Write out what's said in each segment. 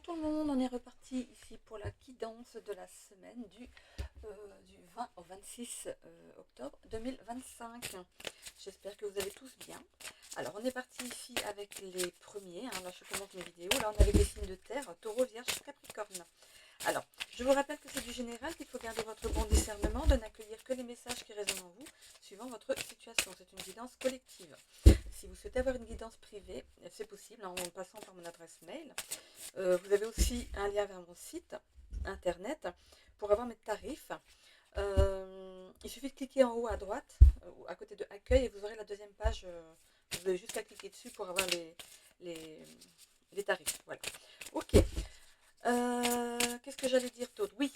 tout le monde, on est reparti ici pour la guidance de la semaine du 20 au 26 octobre 2025. J'espère que vous allez tous bien. Alors on est parti ici avec les premiers, là je commence mes vidéos, là on avait des signes de terre, taureau, vierge, capricorne. Alors, je vous rappelle que c'est du général, qu'il faut garder votre bon discernement, de n'accueillir que les messages qui résonnent en vous, suivant votre situation. C'est une guidance collective. Si vous souhaitez avoir une guidance privée, c'est possible en passant par mon adresse mail. Vous avez aussi un lien vers mon site internet pour avoir mes tarifs. Il suffit de cliquer en haut à droite, à côté de accueil, et vous aurez la deuxième page. Vous avez juste à cliquer dessus pour avoir les tarifs. Voilà. Ok. Qu'est-ce que j'allais dire d'autre? Oui,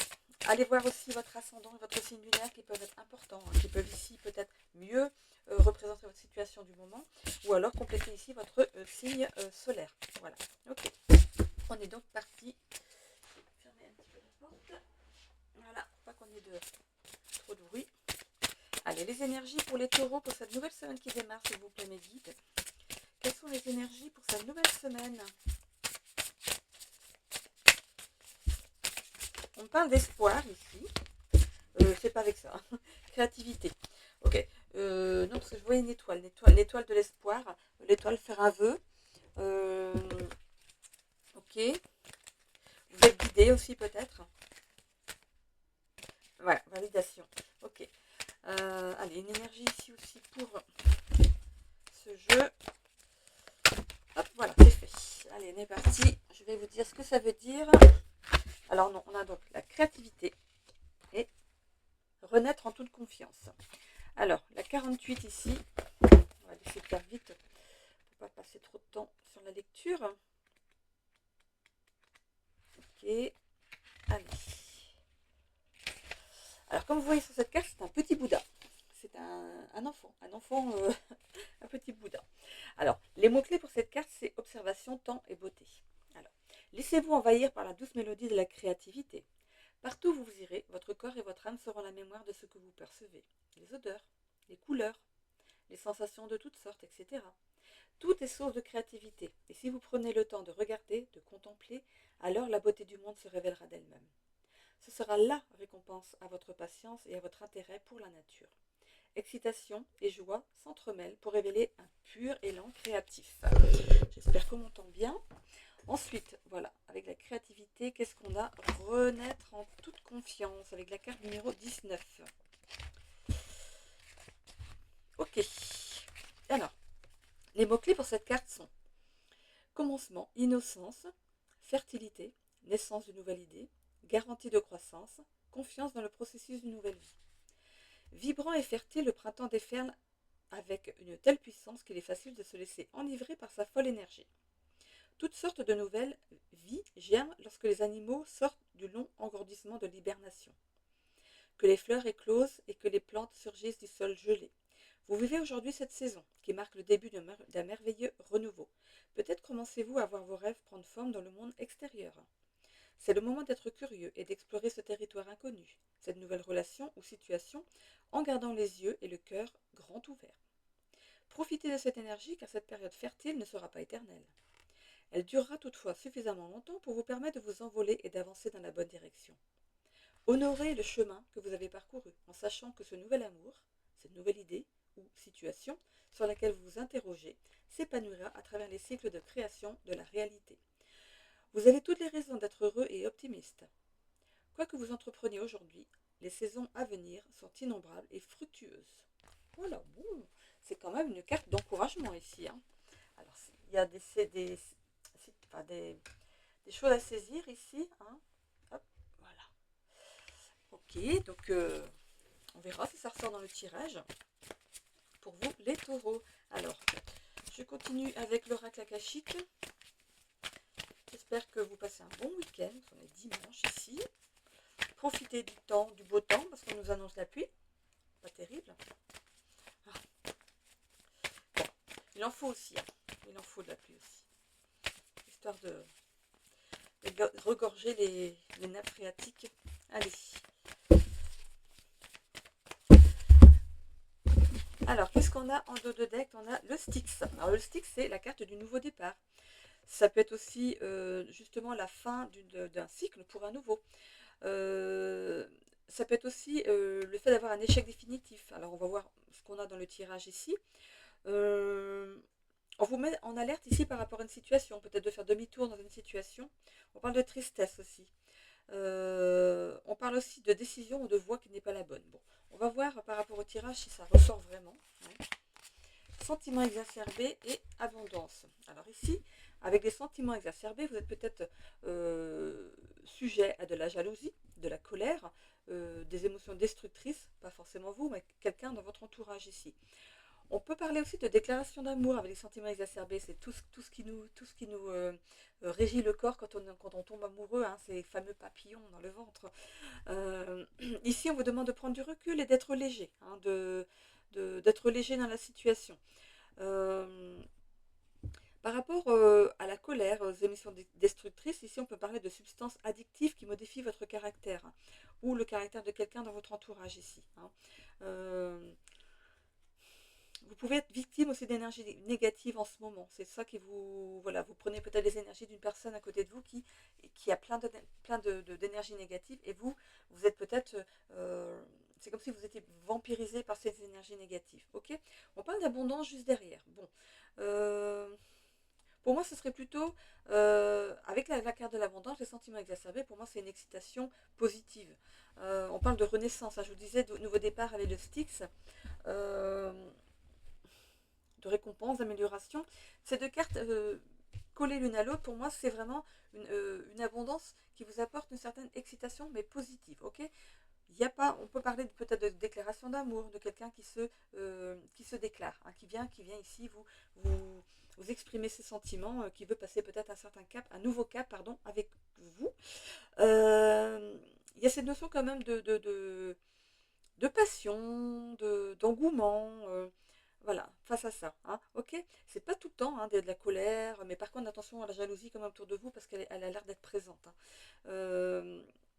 allez voir aussi votre ascendant et votre signe lunaire qui peuvent être importants, qui peuvent ici peut-être mieux représenter votre situation du moment, ou alors compléter ici votre signe solaire. Voilà, ok. On est donc parti. Fermer un petit peu la porte. Voilà, pour pas qu'on ait trop de bruit. Allez, les énergies pour les taureaux pour cette nouvelle semaine qui démarre, s'il vous plaît, mes guides. Quelles sont les énergies pour cette nouvelle semaine? On parle d'espoir ici. C'est pas avec ça. Créativité. Ok. Non, parce que je vois une étoile. L'étoile de l'espoir. L'étoile faire un vœu. Ok. Vous êtes guidé aussi peut-être. Voilà, validation. Ok. Allez, une énergie ici aussi pour ce jeu. Hop, voilà, c'est fait. Allez, on est parti. Je vais vous dire ce que ça veut dire. Alors non, on a donc la créativité et renaître en toute confiance. Alors, la 48 ici, on va laisser faire vite pour pas passer trop de temps sur la lecture. Ok, allez. Alors, comme vous voyez sur cette carte, c'est un petit Bouddha. C'est un enfant, un petit Bouddha. Alors, les mots-clés pour cette carte, c'est observation, temps et beauté. Alors, laissez-vous envahir par la douce mélodie de la créativité. Partout où vous irez, votre corps et votre âme seront la mémoire de ce que vous percevez. Les odeurs, les couleurs, les sensations de toutes sortes, etc. Tout est source de créativité, et si vous prenez le temps de regarder, de contempler, alors la beauté du monde se révélera d'elle-même. Ce sera la récompense à votre patience et à votre intérêt pour la nature. Excitation et joie s'entremêlent pour révéler un pur élan créatif. J'espère qu'on m'entend bien. Ensuite, voilà, avec la créativité, qu'est-ce qu'on a? Renaître en toute confiance avec la carte numéro 19. Ok. Alors, les mots-clés pour cette carte sont commencement, innocence, fertilité, naissance d'une nouvelle idée, garantie de croissance, confiance dans le processus d'une nouvelle vie. Vibrant et fertile, le printemps déferle avec une telle puissance qu'il est facile de se laisser enivrer par sa folle énergie. Toutes sortes de nouvelles vies germent lorsque les animaux sortent du long engourdissement de l'hibernation. Que les fleurs éclosent et que les plantes surgissent du sol gelé. Vous vivez aujourd'hui cette saison, qui marque le début d'un merveilleux renouveau. Peut-être commencez-vous à voir vos rêves prendre forme dans le monde extérieur. C'est le moment d'être curieux et d'explorer ce territoire inconnu, cette nouvelle relation ou situation, en gardant les yeux et le cœur grands ouverts. Profitez de cette énergie car cette période fertile ne sera pas éternelle. Elle durera toutefois suffisamment longtemps pour vous permettre de vous envoler et d'avancer dans la bonne direction. Honorez le chemin que vous avez parcouru en sachant que ce nouvel amour, cette nouvelle idée ou situation sur laquelle vous vous interrogez s'épanouira à travers les cycles de création de la réalité. Vous avez toutes les raisons d'être heureux et optimiste. Quoi que vous entrepreniez aujourd'hui, les saisons à venir sont innombrables et fructueuses. Voilà, bon, c'est quand même une carte d'encouragement ici. Alors, il y a des choses à saisir ici. Hop, voilà. Ok, donc on verra si ça ressort dans le tirage. Pour vous, les taureaux. Alors, je continue avec l'oracle akashique. J'espère que vous passez un bon week-end. On est dimanche ici. Profitez du temps, du beau temps, parce qu'on nous annonce la pluie. Pas terrible. Bon, il en faut aussi. Il en faut de la pluie aussi. Histoire de regorger les nappes phréatiques. Allez. Alors, qu'est-ce qu'on a en dos de deck? On a le Styx. Alors, le Styx, c'est la carte du nouveau départ. Ça peut être aussi justement la fin d'un cycle pour un nouveau. Euh, Ça peut être aussi le fait d'avoir un échec définitif. Alors on va voir ce qu'on a dans le tirage ici. Euh, on vous met en alerte ici par rapport à une situation, peut-être de faire demi-tour dans une situation. On parle de tristesse aussi. On parle aussi de décision ou de voix qui n'est pas la bonne. Bon, on va voir par rapport au tirage si ça ressort vraiment. Hein. Sentiments exacerbés et abondance. Alors ici, avec des sentiments exacerbés, vous êtes peut-être sujet à de la jalousie, de la colère, des émotions destructrices, pas forcément vous, mais quelqu'un dans votre entourage ici. On peut parler aussi de déclaration d'amour avec les sentiments exacerbés. C'est tout ce qui nous régit le corps quand on tombe amoureux, hein, ces fameux papillons dans le ventre. Euh, Ici, on vous demande de prendre du recul et d'être léger, hein, d'être léger dans la situation. Euh, Par rapport à la colère, aux émissions destructrices, ici on peut parler de substances addictives qui modifient votre caractère, hein, ou le caractère de quelqu'un dans votre entourage ici. Hein. Euh, Vous pouvez être victime aussi d'énergie négative en ce moment. C'est ça qui vous... Voilà, vous prenez peut-être les énergies d'une personne à côté de vous qui a d'énergie négative et vous êtes peut-être... c'est comme si vous étiez vampirisé par ces énergies négatives. Ok. On parle d'abondance juste derrière. Bon. Euh, pour moi, ce serait plutôt, avec la carte de l'abondance, les sentiments exacerbés, pour moi, c'est une excitation positive. On parle de renaissance. Hein, je vous disais, de nouveau départ avec le Styx. Euh, de récompense, d'amélioration. Ces deux cartes collées l'une à l'autre, pour moi, c'est vraiment une abondance qui vous apporte une certaine excitation, mais positive. Ok. Il y a pas, on peut parler peut-être de déclaration d'amour, de quelqu'un qui se déclare, hein, qui vient ici vous exprimer ses sentiments, qui veut passer peut-être un certain cap, un nouveau cap, pardon, avec vous. Il y a cette notion quand même de passion, d'engouement, voilà, face à ça. Hein, ok. C'est pas tout le temps hein, de la colère, mais par contre, attention à la jalousie quand même autour de vous parce qu'elle a l'air d'être présente. Hein.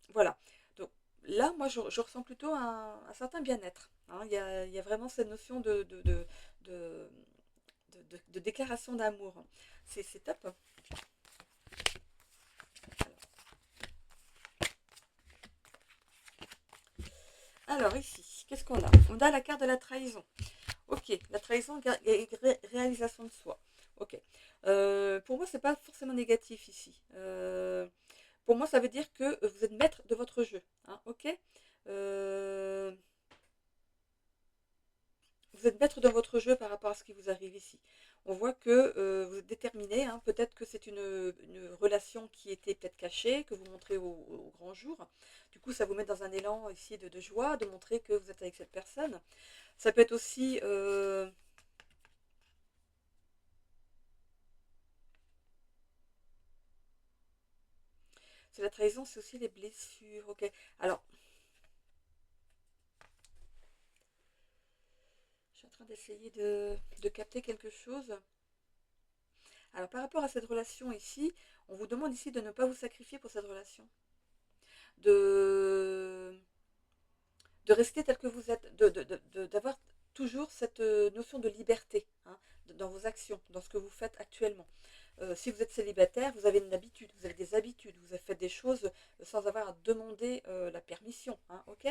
Voilà. Donc là, moi, je ressens plutôt un certain bien-être. Hein. Il y a vraiment cette notion de, de déclaration d'amour. C'est top. Alors ici, qu'est-ce qu'on a? On a la carte de la trahison. Ok, la trahison et réalisation de soi. Ok. Pour moi, c'est pas forcément négatif ici. Pour moi, ça veut dire que vous êtes maître de votre jeu. Hein, ok. Euh, vous êtes maître dans votre jeu par rapport à ce qui vous arrive ici. On voit que vous êtes déterminé. Hein, peut-être que c'est une relation qui était peut-être cachée, que vous montrez au grand jour. Du coup, ça vous met dans un élan ici de joie, de montrer que vous êtes avec cette personne. Ça peut être aussi c'est la trahison, c'est aussi les blessures. Ok. Alors, je suis en train d'essayer de capter quelque chose. Alors, par rapport à cette relation ici, on vous demande ici de ne pas vous sacrifier pour cette relation. De, de rester tel que vous êtes. D'avoir toujours cette notion de liberté hein, dans vos actions, dans ce que vous faites actuellement. Si vous êtes célibataire, vous avez une habitude, vous avez des habitudes, vous avez fait des choses sans avoir à demander la permission. Hein, ok.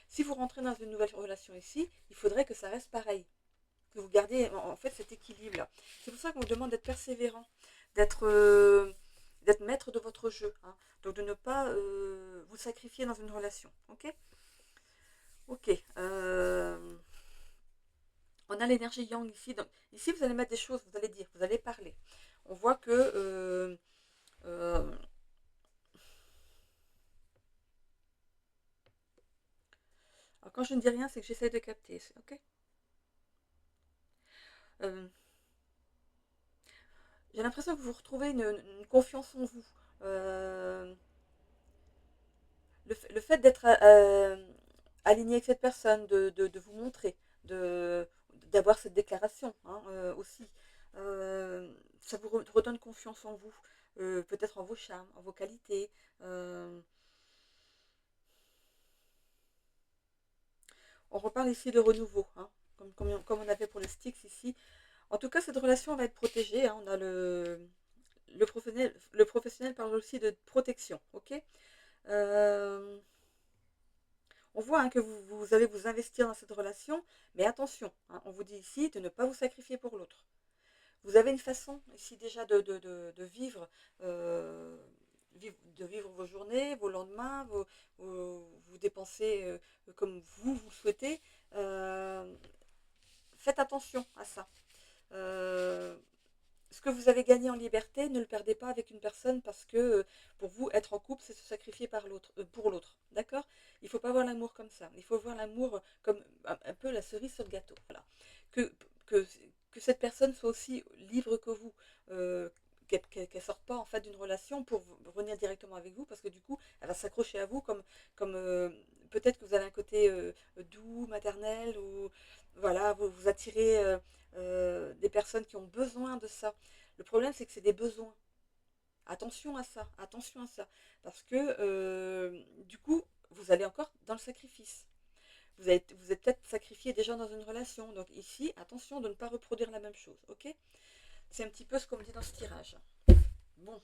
Si vous rentrez dans une nouvelle relation ici, il faudrait que ça reste pareil, que vous gardiez en fait cet équilibre-là. C'est pour ça qu'on vous demande d'être persévérant, d'être d'être maître de votre jeu. Hein, donc de ne pas vous sacrifier dans une relation. Ok. Ok. On a l'énergie yang ici. Donc, ici, vous allez mettre des choses, vous allez dire, vous allez parler. On voit que euh, alors quand je ne dis rien, c'est que j'essaie de capter. Ok. Euh, j'ai l'impression que vous retrouvez une confiance en vous. Euh, le fait d'être aligné avec cette personne, de vous montrer, d'avoir cette déclaration hein, aussi, ça vous redonne confiance en vous, peut-être en vos charmes, en vos qualités. euh, on reparle ici de renouveau, hein, comme on avait pour le Styx ici. En tout cas, cette relation va être protégée. Hein, on a le professionnel parle aussi de protection, ok. Euh, on voit hein, que vous allez vous investir dans cette relation, mais attention, hein, on vous dit ici de ne pas vous sacrifier pour l'autre. Vous avez une façon ici déjà de vivre, de vivre vos journées, vos lendemains, vous dépensez comme vous souhaitez. Euh, Faites attention à ça. Euh, Ce que vous avez gagné en liberté, ne le perdez pas avec une personne parce que pour vous, être en couple, c'est se sacrifier pour l'autre. D'accord. Il ne faut pas voir l'amour comme ça. Il faut voir l'amour comme un peu la cerise sur le gâteau. Voilà. Que, que, que cette personne soit aussi libre que vous. Euh, qu'elle ne sorte pas en fait d'une relation pour revenir directement avec vous parce que du coup elle va s'accrocher à vous comme peut-être que vous avez un côté doux, maternel ou voilà, vous attirez des personnes qui ont besoin de ça. Le problème, c'est que c'est des besoins. Attention à ça. Parce que du coup, vous allez encore dans le sacrifice. Vous êtes peut-être sacrifié déjà dans une relation. Donc ici, attention de ne pas reproduire la même chose. Ok. C'est un petit peu ce qu'on me dit dans ce tirage. Bon,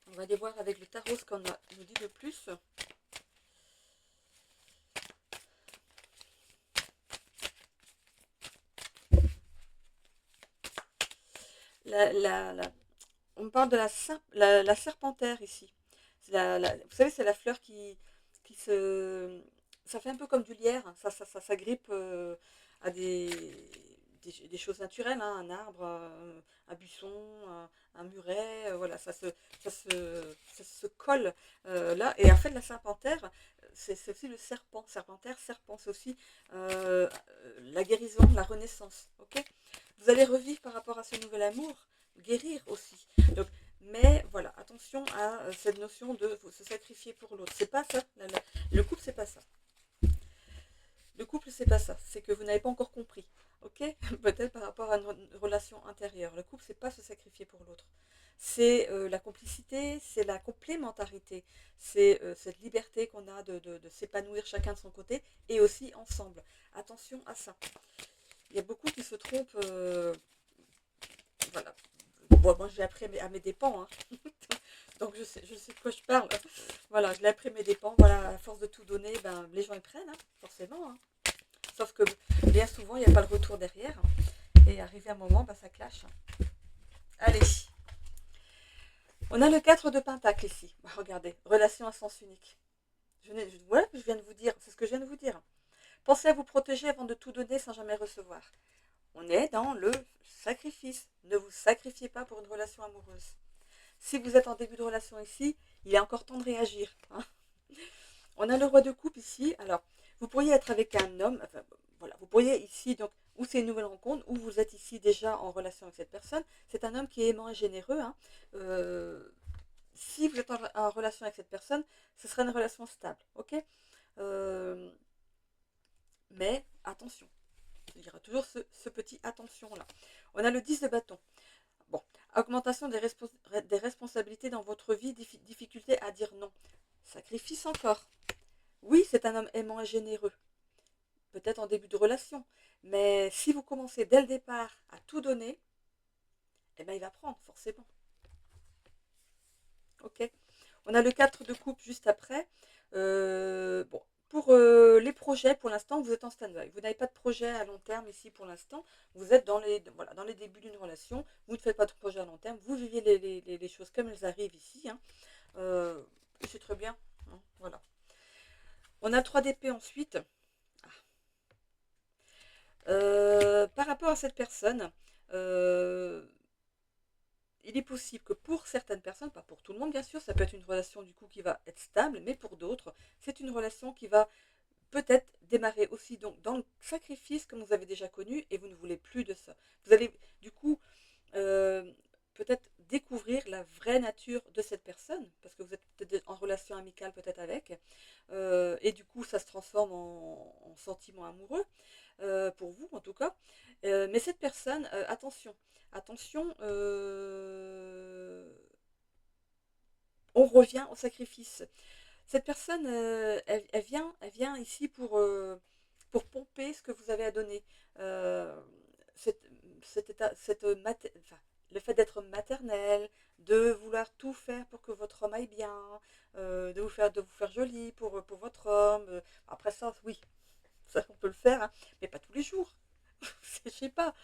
on va aller voir avec le tarot ce qu'on nous dit de plus. On me parle de la serpentaire ici. Vous savez, c'est la fleur qui se... Ça fait un peu comme du lierre. Ça s'agrippe à des choses naturelles, hein, un arbre, un buisson, un muret. Voilà, ça se colle là. Et en fait, la serpentaire, c'est aussi le serpent. Serpentaire, serpent, c'est aussi la guérison, la renaissance. Ok. Vous allez revivre par rapport à ce nouvel amour, guérir aussi. Donc, mais voilà, attention à cette notion de se sacrifier pour l'autre. C'est pas ça. Le couple, c'est pas ça. Le couple, c'est pas ça. C'est que vous n'avez pas encore compris. Ok. Peut-être par rapport à une relation intérieure. Le couple, c'est pas se sacrifier pour l'autre. C'est la complicité, c'est la complémentarité, c'est cette liberté qu'on a de s'épanouir chacun de son côté et aussi ensemble. Attention à ça. Il y a beaucoup qui se trompent. Voilà. Bon, moi, je l'ai appris à mes dépens. Hein. Donc, je sais de quoi je parle. Voilà, je l'ai appris à mes dépens. Voilà, à force de tout donner, ben, les gens ils prennent, hein, forcément. Hein. Sauf que bien souvent, il n'y a pas le retour derrière. Et arrivé un moment, ben, ça clash. Allez. On a le 4 de Pentacle ici. Regardez, relation à sens unique. Voilà, je viens de vous dire. C'est ce que je viens de vous dire. Pensez à vous protéger avant de tout donner sans jamais recevoir. On est dans le sacrifice. Ne vous sacrifiez pas pour une relation amoureuse. Si vous êtes en début de relation ici, il est encore temps de réagir. Hein. On a le roi de coupe ici. Alors, vous pourriez être avec un homme. Enfin, voilà, vous pourriez ici, donc, ou c'est une nouvelle rencontre, ou vous êtes ici déjà en relation avec cette personne. C'est un homme qui est aimant et généreux. Hein. Si vous êtes en relation avec cette personne, ce sera une relation stable. Ok. Euh, mais attention. Il y aura toujours ce petit attention-là. On a le 10 de bâton. Bon, augmentation des responsabilités dans votre vie, difficulté à dire non. Sacrifice encore. Oui, c'est un homme aimant et généreux. Peut-être en début de relation. Mais si vous commencez dès le départ à tout donner, eh ben, il va prendre, forcément. Ok. On a le 4 de coupe juste après. Bon, pour les projets, pour l'instant, vous êtes en stand-by. Vous n'avez pas de projet à long terme ici pour l'instant. Vous êtes voilà, dans les débuts d'une relation. Vous ne faites pas de projet à long terme. Vous vivez les choses comme elles arrivent ici. Hein. C'est très bien. Hein, voilà. On a le 3 d'épée ensuite. Par rapport à cette personne, il est possible que pour certaines personnes, pas pour tout le monde bien sûr, ça peut être une relation du coup qui va être stable, mais pour d'autres, c'est une relation qui va peut-être démarrer aussi donc dans le sacrifice comme vous avez déjà connu et vous ne voulez plus de ça. Vous allez du coup euh, peut-être découvrir la vraie nature de cette personne parce que vous êtes peut-être en relation amicale peut-être avec et du coup ça se transforme en sentiment amoureux pour vous en tout cas. Mais cette personne, attention, on revient au sacrifice. Cette personne, elle vient ici pour pomper ce que vous avez à donner. Euh, cette, enfin, le fait d'être maternel, de vouloir tout faire pour que votre homme aille bien, de vous faire joli pour votre homme. Après ça, oui, ça on peut le faire, hein, mais pas tous les jours. Je sais pas,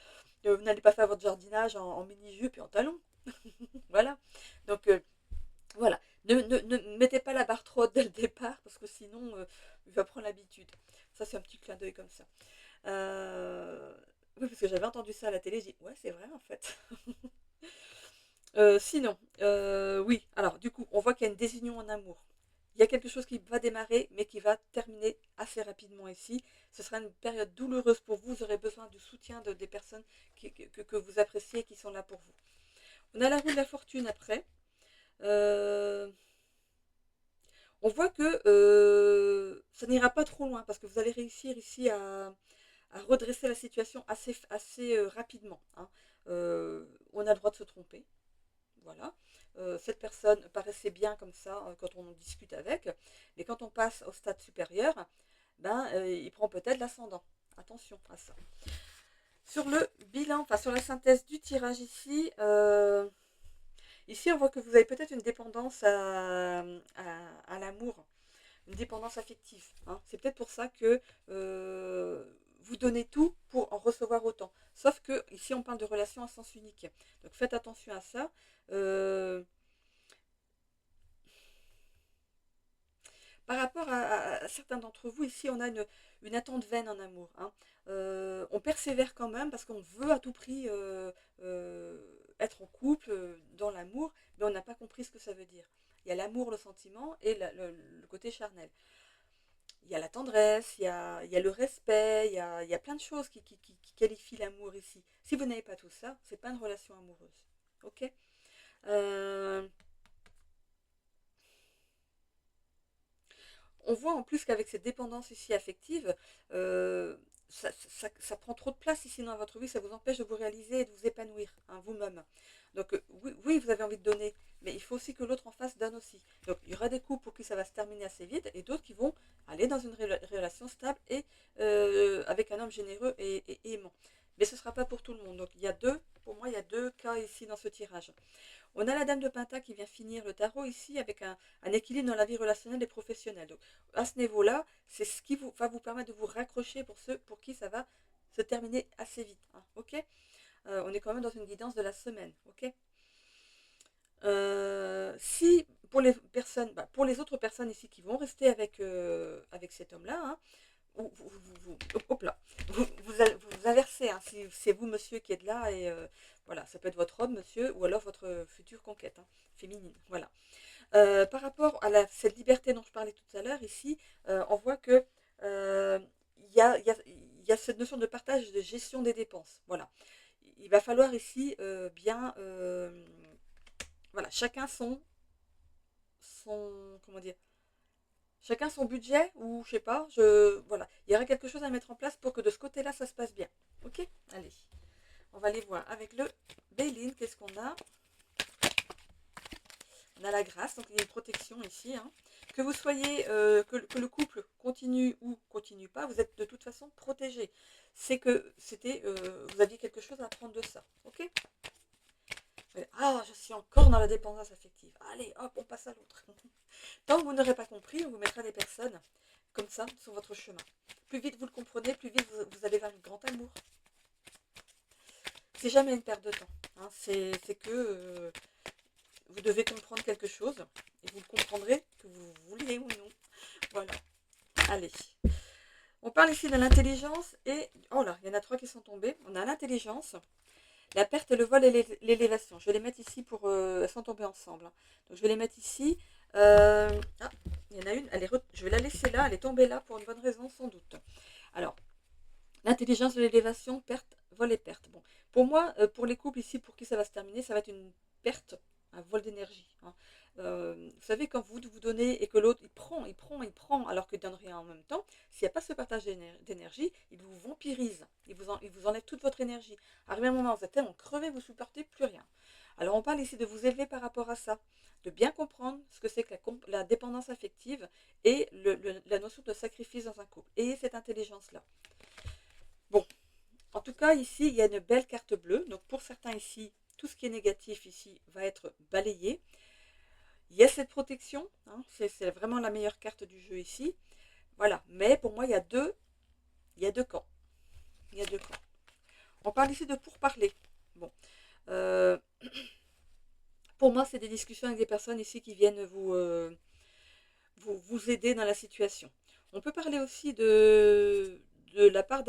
vous n'allez pas faire votre jardinage en mini-jupe et en talons. Voilà. Donc, voilà. Ne mettez pas la barre trop haute dès le départ, parce que sinon, il va prendre l'habitude. Ça, c'est un petit clin d'œil comme ça. Oui, parce que j'avais entendu ça à la télé, j'ai dit, ouais, c'est vrai en fait. Sinon, oui, alors du coup, on voit qu'il y a une désunion en amour. Il y a quelque chose qui va démarrer, mais qui va terminer assez rapidement ici. Ce sera une période douloureuse pour vous. Vous aurez besoin du soutien des personnes que vous appréciez et qui sont là pour vous. On a la roue de la fortune après. Euh, on voit que ça n'ira pas trop loin parce que vous allez réussir ici à redresser la situation assez rapidement, hein. On a le droit de se tromper. Voilà. Cette personne paraissait bien comme ça quand on en discute avec, mais quand on passe au stade supérieur, ben, il prend peut-être l'ascendant. Attention à ça. Sur le bilan, enfin sur la synthèse du tirage ici, ici on voit que vous avez peut-être une dépendance à l'amour, une dépendance affective, hein. C'est peut-être pour ça que vous donnez tout pour en recevoir autant. Sauf que ici on parle de relations à sens unique. Donc faites attention à ça. Euh, Par rapport à certains d'entre vous, ici on a une attente vaine en amour, hein. On persévère quand même parce qu'on veut à tout prix être en couple, dans l'amour, mais on n'a pas compris ce que ça veut dire. Il y a l'amour, le sentiment et le côté charnel. Il y a la tendresse, il y a le respect, il y a plein de choses qui qualifient l'amour ici. Si vous n'avez pas tout ça, c'est pas une relation amoureuse. Ok. Euh, on voit en plus qu'avec cette dépendance ici affective, ça prend trop de place ici dans votre vie, ça vous empêche de vous réaliser et de vous épanouir, hein, vous-même. Donc oui, oui, vous avez envie de donner, mais il faut aussi que l'autre en face donne aussi. Donc il y aura des couples pour qui ça va se terminer assez vite et d'autres qui vont aller dans une relation stable et avec un homme généreux et aimant. Mais ce ne sera pas pour tout le monde. Donc pour moi, il y a deux cas ici dans ce tirage. On a la dame de Penta qui vient finir le tarot ici avec un équilibre dans la vie relationnelle et professionnelle. Donc, à ce niveau-là, c'est ce qui va vous permettre de vous raccrocher pour ceux pour qui ça va se terminer assez vite, hein, ok. On est quand même dans une guidance de la semaine, ok. Si pour les personnes, pour les autres personnes ici qui vont rester avec cet homme-là, hein, hop là, vous inversez, hein, si c'est vous monsieur qui êtes là et voilà, ça peut être votre homme monsieur ou alors votre future conquête, hein, féminine, voilà. Par rapport à cette liberté dont je parlais tout à l'heure ici, on voit que il y a cette notion de partage et de gestion des dépenses, voilà. Il va falloir ici bien, voilà, chacun son comment dire, chacun son budget, ou je sais pas, voilà. Il y aura quelque chose à mettre en place pour que de ce côté-là, ça se passe bien. Ok. Allez, on va aller voir avec le Bailin, qu'est-ce qu'on a. On a la grâce, donc il y a une protection ici, hein. Que vous soyez, que le couple continue ou continue pas, vous êtes de toute façon protégé. C'est que vous aviez quelque chose à apprendre de ça. Ok. Ah, je suis encore dans la dépendance affective. Allez, hop, on passe à l'autre. Tant que vous n'aurez pas compris, on vous mettra des personnes comme ça sur votre chemin. Plus vite vous le comprenez, plus vite vous allez vers le grand amour. C'est jamais une perte de temps, hein. C'est que vous devez comprendre quelque chose et vous le comprendrez que vous vouliez ou non. Voilà. Allez. On parle ici de l'intelligence et... Oh là, il y en a 3 qui sont tombés. On a l'intelligence, la perte, le vol et l'élévation. Je vais les mettre ici pour... elles sont tombées ensemble, hein. Donc je vais les mettre ici. Ah, il y en a une. Je vais la laisser là. Elle est tombée là pour une bonne raison sans doute. Alors, l'intelligence de l'élévation, perte, vol et perte. Bon, pour moi, pour les couples ici, pour qui ça va se terminer, ça va être une perte, un vol d'énergie, hein. Vous savez, quand vous donnez et que l'autre, il prend, alors qu'il ne donne rien en même temps, s'il n'y a pas ce partage d'énergie, il vous vampirise, il vous enlève toute votre énergie. Arrivé à un moment, vous êtes tellement crevé, vous ne supportez plus rien. Alors, on parle ici de vous élever par rapport à ça, de bien comprendre ce que c'est que la dépendance affective et la notion de sacrifice dans un couple. Et cette intelligence-là. Bon, en tout cas, ici, il y a une belle carte bleue. Donc, pour certains ici, tout ce qui est négatif ici va être balayé. Il y a cette protection, hein, c'est vraiment la meilleure carte du jeu ici. Voilà, mais pour moi, il y a deux camps. Il y a deux camps. On parle ici de pourparler. Bon, euh, pour moi, c'est des discussions avec des personnes ici qui viennent vous aider dans la situation. On peut parler aussi de la part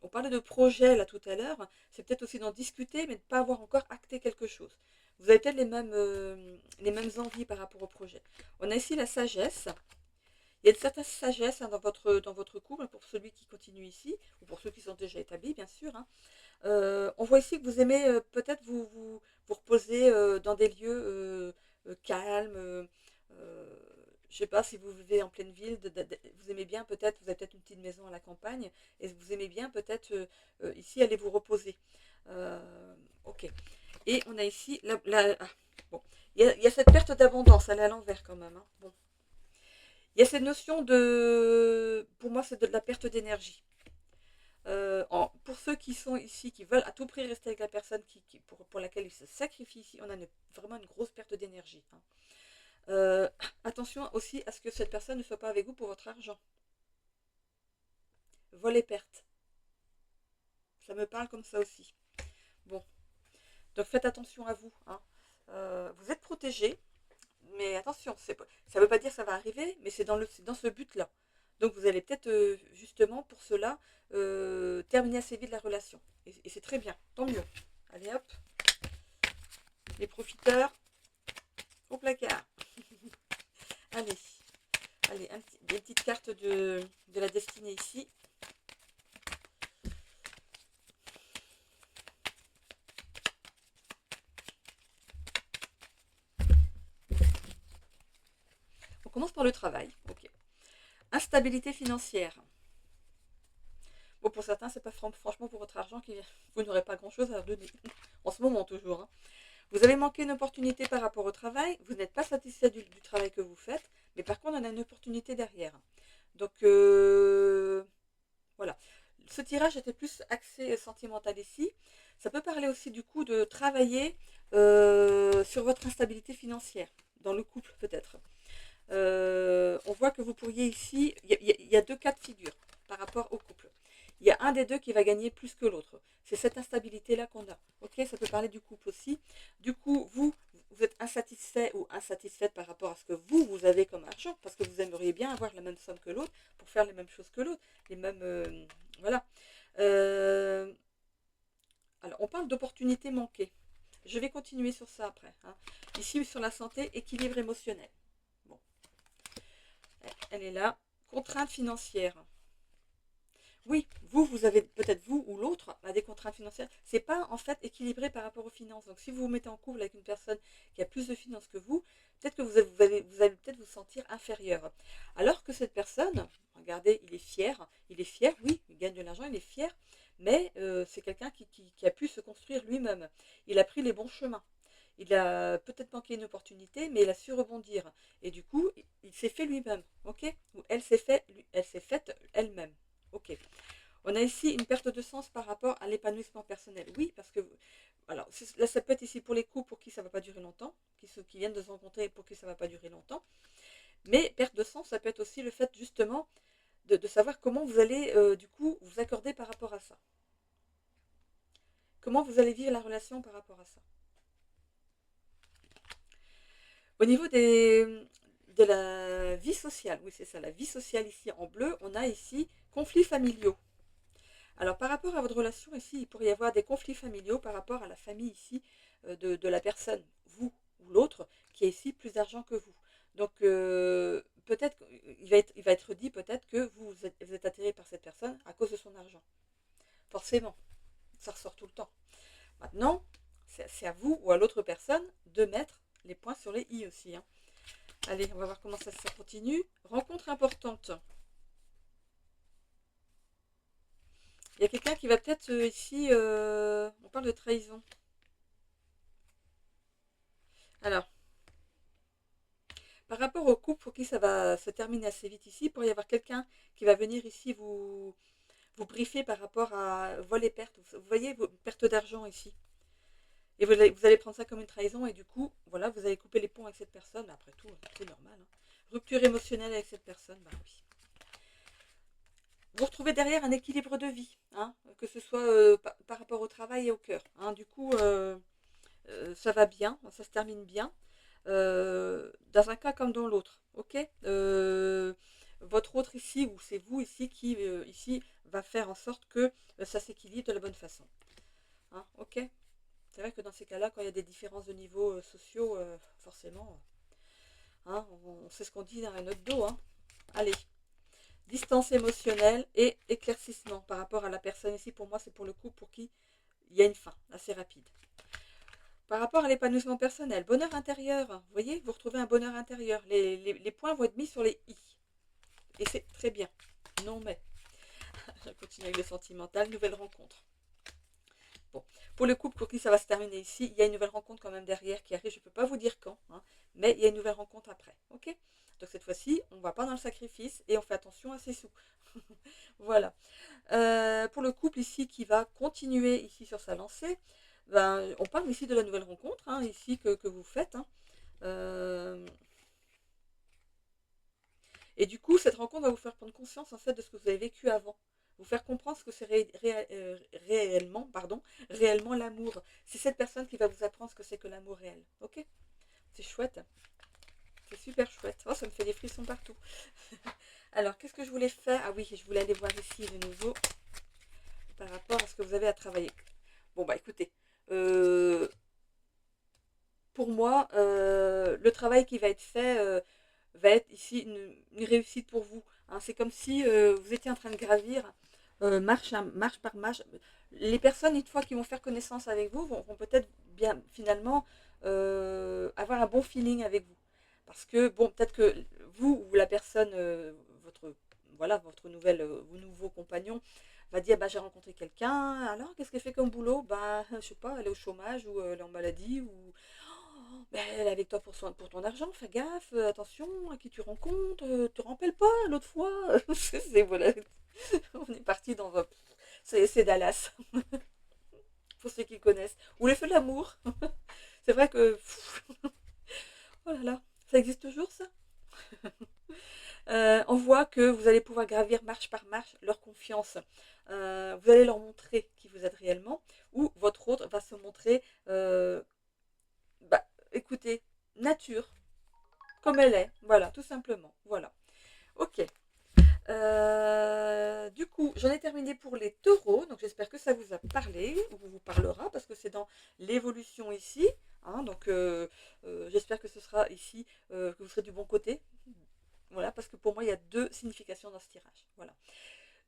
on parlait de projet là tout à l'heure, c'est peut-être aussi d'en discuter, mais de ne pas avoir encore acté quelque chose. Vous avez peut-être les mêmes envies par rapport au projet. On a ici la sagesse. Il y a une certaine sagesse, hein, dans votre couple, pour celui qui continue ici, ou pour ceux qui sont déjà établis, bien sûr, hein. On voit ici que vous aimez peut-être vous reposer dans des lieux calmes. Je ne sais pas si vous vivez en pleine ville, vous aimez bien peut-être, vous avez peut-être une petite maison à la campagne, et vous aimez bien peut-être ici aller vous reposer. Ok. Et on a ici, bon, il y a cette perte d'abondance, elle est à l'envers quand même, hein. Bon. Il y a cette notion pour moi, c'est de la perte d'énergie. Pour ceux qui sont ici, qui veulent à tout prix rester avec la personne pour laquelle ils se sacrifient ici, on a vraiment une grosse perte d'énergie, hein. Attention aussi à ce que cette personne ne soit pas avec vous pour votre argent. Vol et perte. Ça me parle comme ça aussi. Bon, donc faites attention à vous, hein. Vous êtes protégé, mais attention, ça ne veut pas dire que ça va arriver, mais c'est dans ce but-là. Donc vous allez peut-être justement pour cela terminer assez vite la relation. Et c'est très bien, tant mieux. Allez hop, les profiteurs au placard. Allez, allez, des petites cartes de la destinée ici. On commence par le travail. Ok. Instabilité financière. Bon, pour certains, c'est pas franchement pour votre argent vous n'aurez pas grand-chose à donner. En ce moment, toujours, hein. Vous avez manqué une opportunité par rapport au travail. Vous n'êtes pas satisfait du travail que vous faites. Mais par contre, on a une opportunité derrière. Donc, voilà. Ce tirage était plus axé sentimental ici. Ça peut parler aussi du coup de travailler sur votre instabilité financière. Dans le couple, peut-être. On voit que vous pourriez ici, il y a deux cas de figure par rapport au couple. Il y a un des deux qui va gagner plus que l'autre. C'est cette instabilité-là qu'on a. Ok, ça peut parler du couple aussi. Du coup, vous êtes insatisfait ou insatisfaite par rapport à ce que vous avez comme argent, parce que vous aimeriez bien avoir la même somme que l'autre pour faire les mêmes choses que l'autre. Les mêmes... voilà. Alors, on parle d'opportunités manquées. Je vais continuer sur ça après, hein. Ici, sur la santé, équilibre émotionnel. Bon. Elle est là. Contraintes financières. Oui, vous avez peut-être vous ou l'autre a des contraintes financières. C'est pas en fait équilibré par rapport aux finances. Donc si vous vous mettez en couple avec une personne qui a plus de finances que vous, peut-être que vous allez peut-être vous sentir inférieur. Alors que cette personne, regardez, il est fier, oui, il gagne de l'argent, il est fier, mais c'est quelqu'un qui a pu se construire lui-même. Il a pris les bons chemins. Il a peut-être manqué une opportunité, mais il a su rebondir. Et du coup, il s'est fait lui-même, ok? Ou elle s'est faite elle-même. Ok. On a ici une perte de sens par rapport à l'épanouissement personnel. Oui, parce que, alors, là, ça peut être ici pour les couples pour qui ça ne va pas durer longtemps, qui viennent de se rencontrer et pour qui ça ne va pas durer longtemps. Mais perte de sens, ça peut être aussi le fait justement de savoir comment vous allez, du coup, vous accorder par rapport à ça. Comment vous allez vivre la relation par rapport à ça. Au niveau de la vie sociale, oui, c'est ça, la vie sociale ici en bleu, on a ici conflits familiaux. Alors par rapport à votre relation ici, il pourrait y avoir des conflits familiaux par rapport à la famille ici de la personne, vous ou l'autre, qui a ici plus d'argent que vous. Donc peut-être, il va être dit peut-être que vous êtes attiré par cette personne à cause de son argent. Forcément, ça ressort tout le temps. Maintenant, c'est à vous ou à l'autre personne de mettre les points sur les i aussi, hein. Allez, on va voir comment ça continue. Rencontre importante. Il y a quelqu'un qui va peut-être ici, on parle de trahison. Alors, par rapport au couple pour qui ça va se terminer assez vite ici, il pourrait y avoir quelqu'un qui va venir ici vous briefer par rapport à vol et perte. Vous voyez, vos pertes d'argent ici. Et vous allez prendre ça comme une trahison et du coup, voilà, vous allez couper les ponts avec cette personne. Après tout, c'est normal, hein. Rupture émotionnelle avec cette personne, bah oui. Vous retrouvez derrière un équilibre de vie, hein, que ce soit par rapport au travail et au cœur, hein. Du coup, ça va bien, ça se termine bien, dans un cas comme dans l'autre, ok. Votre autre ici, ou c'est vous ici qui ici va faire en sorte que ça s'équilibre de la bonne façon, hein, ok. C'est vrai que dans ces cas-là, quand il y a des différences de niveaux sociaux, forcément, hein, on sait ce qu'on dit dans notre dos, hein. Allez, distance émotionnelle et éclaircissement par rapport à la personne ici. Pour moi, c'est pour le coup pour qui il y a une fin assez rapide. Par rapport à l'épanouissement personnel, bonheur intérieur, vous voyez, vous retrouvez un bonheur intérieur. Les points vont être mis sur les i. Et c'est très bien. Non mais, je continue avec le sentimental, nouvelle rencontre. Bon, pour le couple pour qui ça va se terminer ici, il y a une nouvelle rencontre quand même derrière qui arrive, je ne peux pas vous dire quand, hein, mais il y a une nouvelle rencontre après, ok. Donc cette fois-ci, on ne va pas dans le sacrifice et on fait attention à ses sous. Voilà. Pour le couple ici qui va continuer ici sur sa lancée, ben, on parle ici de la nouvelle rencontre, hein, ici que vous faites, hein. Et du coup, cette rencontre va vous faire prendre conscience en fait de ce que vous avez vécu avant. Vous faire comprendre ce que c'est réellement, pardon, réellement l'amour. C'est cette personne qui va vous apprendre ce que c'est que l'amour réel. Ok. C'est chouette. C'est super chouette. Oh, ça me fait des frissons partout. Alors, qu'est-ce que je voulais faire? Ah oui, je voulais aller voir ici de nouveau par rapport à ce que vous avez à travailler. Bon, bah écoutez, pour moi, le travail qui va être fait va être ici une réussite pour vous, hein. C'est comme si vous étiez en train de gravir marche par marche. Les personnes, une fois qu'ils vont faire connaissance avec vous, vont peut-être bien finalement avoir un bon feeling avec vous. Parce que, bon, peut-être que vous ou la personne, voilà, vos nouveaux compagnons, va dire, bah, j'ai rencontré quelqu'un, alors qu'est-ce qu'elle fait comme boulot? Bah, je sais pas, elle est au chômage ou elle est en maladie ou ben, elle est avec toi pour ton argent, fais gaffe, attention à qui tu rencontres, te rappelles pas l'autre fois. Voilà. On est parti dans un. C'est Dallas, pour ceux qui connaissent. Ou les feux de l'amour. C'est vrai que. Oh là là, ça existe toujours ça. On voit que vous allez pouvoir gravir marche par marche leur confiance. Vous allez leur montrer qui vous êtes réellement, ou votre autre va se montrer, bah, écoutez, nature, comme elle est, voilà, tout simplement. Voilà. Ok. Du coup, j'en ai terminé pour les taureaux, donc j'espère que ça vous a parlé, ou vous parlera, parce que c'est dans l'évolution ici, hein, donc j'espère que ce sera ici, que vous serez du bon côté, voilà, parce que pour moi, il y a deux significations dans ce tirage, voilà.